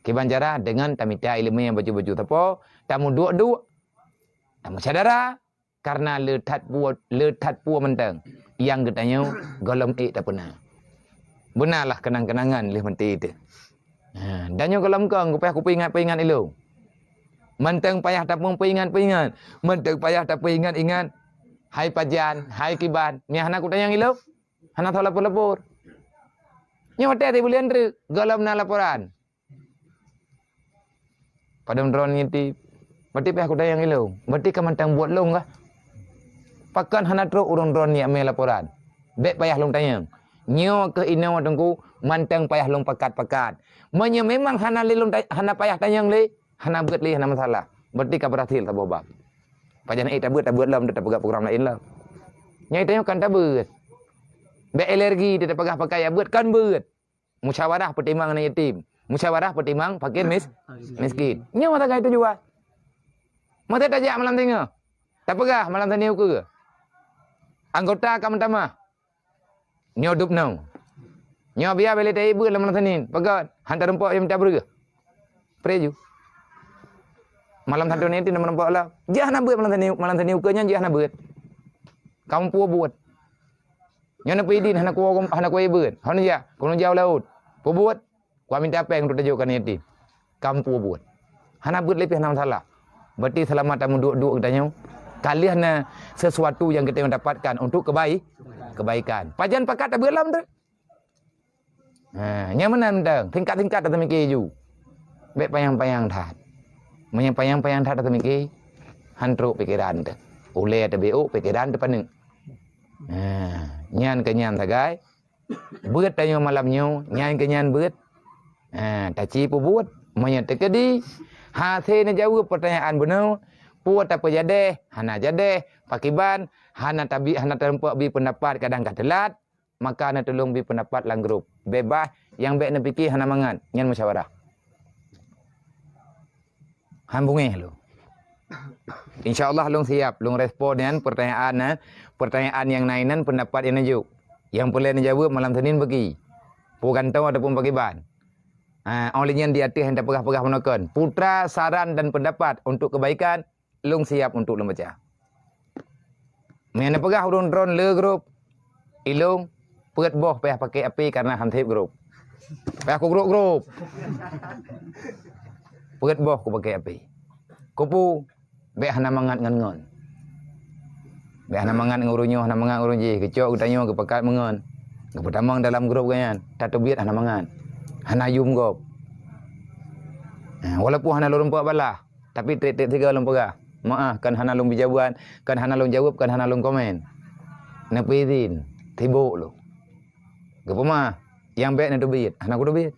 Kiban cara dengan tamita ilmu yang baju-baju tepo, tamu dua-dua. Tamu sadara karena letat puas mentang. Yang katanya golom tak pernah. Benarlah kenang-kenangan leh menti itu. Dan yo golom kang ku ingat-ingat ilo. Mentang payah tak ingat. Mentang payah tak ingat. Hai pajan, hai kiban. Ni hana ku tanyang ilo. Hana tho lapor-lapor. Nya hotel di bulian re, galam na laporan. Padam drone ngiti. Berarti payah ku tanyang ilo. Berarti ka mentang buat long kah? Pakan hana truk urun-urun ni ambil laporan. Bek payah long tanya. Nyo ke ino tengku mantang payah long pakat-pakat. Manya memang hana lelong hana payah tanyang le, hana buat le hana masalah. Berarti ka berhasil tak bobak. Pajan tak buat lam tak pegang program lain lah. Nyai tanya kan tak buat. Bek alergi dia tak pegang pakai buat kan buat. Musyawarah pertimbangan yatim. Musyawarah pertimbang fakir miskin. Nyo mata kai tu juga. Mata tajak malam tengah. Tak pegah malam tani ke. Anggota kam utama. Nyo dup nang. Nyo biar beli tai ibu malam tani. Pegat hantar rempok yang minta berge. Preju. Malam tadi ni tidak nampak lah. Jah nak buat malam tani ukanya jah nak buat. Kamu puas buat. Nyo nak pergi din hana kuai buat. Hana ja, kono jauh laut. Buat. Kau minta apa yang untuk tunjukkan yatim? Kamu buat. Hana buat lebih hana masalah. Berarti selamat kamu duduk katanya. Kalian sesuatu yang kita dapatkan untuk kebaikan. Pajan pakat tak belam tu. Nyaman mentang. Tingkat-tingkat tak mikir ju. Baik payang-payang tat. Payang-payang tat tak mikir. Hantruk pikiran tu. Oleh ada BO pikiran tu paning. Nyan ke nyan sagai. Buat tanya malamnya. Nyan ke nyan buat. Taci pun buat. Menyatakan di. Hasil nak jawab pertanyaan benar. Puat apa jadi? Hana jadi. Pakiban. Hana terempak bi pendapat kadang telat. Maka nak tolong bi pendapat lang grup. Bebas. Yang baik nak fikir hana mangan. Nyan musyawarah. Hambungnya lu. InsyaAllah long siap. Long respon dengan pertanyaan yang nainan pendapat yang najuk. Yang boleh nak jawab malam Senin bagi. Pukantau ataupun pakiban. Olehnya di atas yang tak pegah-pegah menokon. Putra, saran dan pendapat untuk kebaikan, long siap untuk membaca. Mana pegah urun-urun le grup, ilung, pet boh payah pakai api karena hantip grup. Payah aku grup. Pet boh aku pakai api. Kupu, be hana mangat ngan. Be hana mangat ngurunyo, hana mangat ngurunji. Kecok kutanyo kepakat mengon. Kepertamang dalam grup kanyan, tak biat hana mangat. Hana yum gop. Walaupun hana lorong balah, tapi trik-trik tiga lom pegah. Maaf kan hana lom bijabuan, kan hana lom jawab, kan hana lom komen. Nak izin, tibuk lu. Gapo mah? Yang baik nak duit, hana ku duit.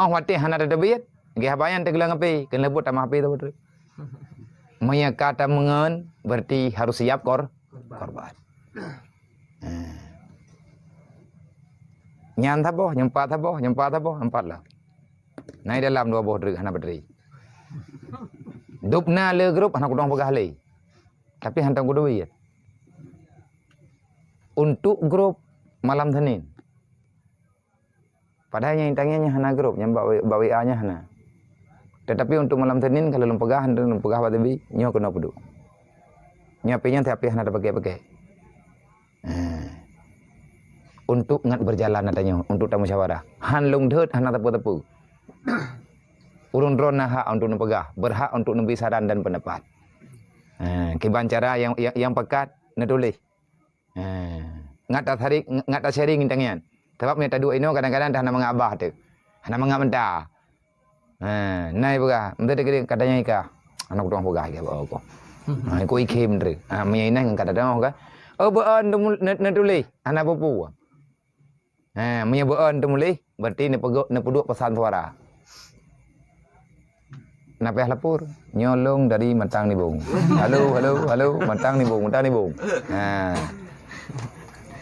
Watih hana ada duit, ge habayan tegelang api, kan lebut tamah api tu betul. Maya kata mengen berarti harus siap korban. Nyan thaboh, nyempat thaboh, empat lah. Naik dalam dua boh hana berdiri. Dupna le grup hana kudong pegah le. Tapi hantang kudu ya. Untuk grup malam Senin. Padahal yang tanya hana grup, yang bawa WA-nya hana. Tetapi untuk malam Senin kalau lom pegah batabi, nyo kena kudu. Nyapinya tapi hana ada pakai-pakai. Untuk ngat berjalan katanya untuk tamu musyawarah. Han long dhet hana tepu-tepu. Urun-urun hak untuk nepegah, berhak untuk memberi saran dan pendapat. Kiban cara yang pekat nak tulis. Ngat tak tarik, ngat tak sharing tangan. Sebab ni tadu ino kadang-kadang dah nak mengabah tu. Hana mengab mentah. Nai pegah, mentah dia katanya ika. Anak tuang pegah ke bawa ko. Ko ikem tu. Menyai nang kata dah ka. Beon nak tulis, hana pupu. Menyebut tu mulai berarti ni peduk pesan suara. Nak payah lapor, nyolong dari Matang ni bung. Halo, Matang ni bung.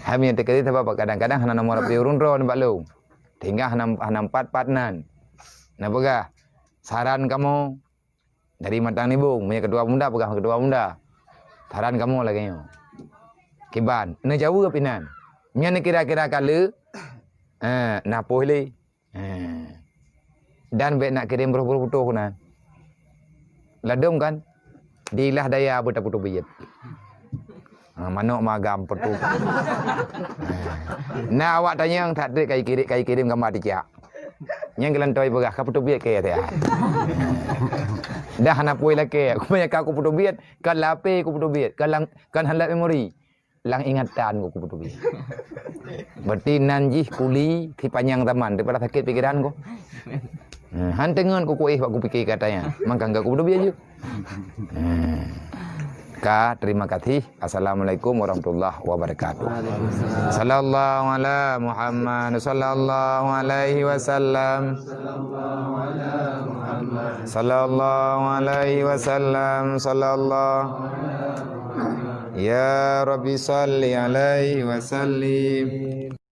Kami yang terkait sebab kadang-kadang hana nomor api urun-urun nampak lu. Tinggal hana 4 partnan. Napakah? Saran kamu dari Matang ni bung, punya ketua bunda pegang ketua bunda. Saran kamu lagi nyo. Kiban, ne jauh ke pinan. Nya ni kira-kira kala napoh le. Dan bet nak kirim berapa foto kunan. Ladum kan? Dilah daya putu biyet. Manok magam petu. Nah awak tanya yang tak kai kirim gambar dijak. Yang gelantoi begah ka putu biyet ke ya. Dah nak poi lake. Aku banyak aku putu biyet, kan lape aku putu biyet, kan halat memori. Lang ingatan aku putu biyet. Berarti nanjih kuli ti panjang zaman daripada sakit pikiran ko. Hantengan ku kuih aku fikir katanya. Mangka enggak ku biar je. Terima kasih. Assalamualaikum warahmatullahi wabarakatuh. Sallallahu ala Muhammad sallallahu alaihi wasallam. Sallallahu alaihi wasallam. Sallallahu ya Rabbi salli alaihi wasallim.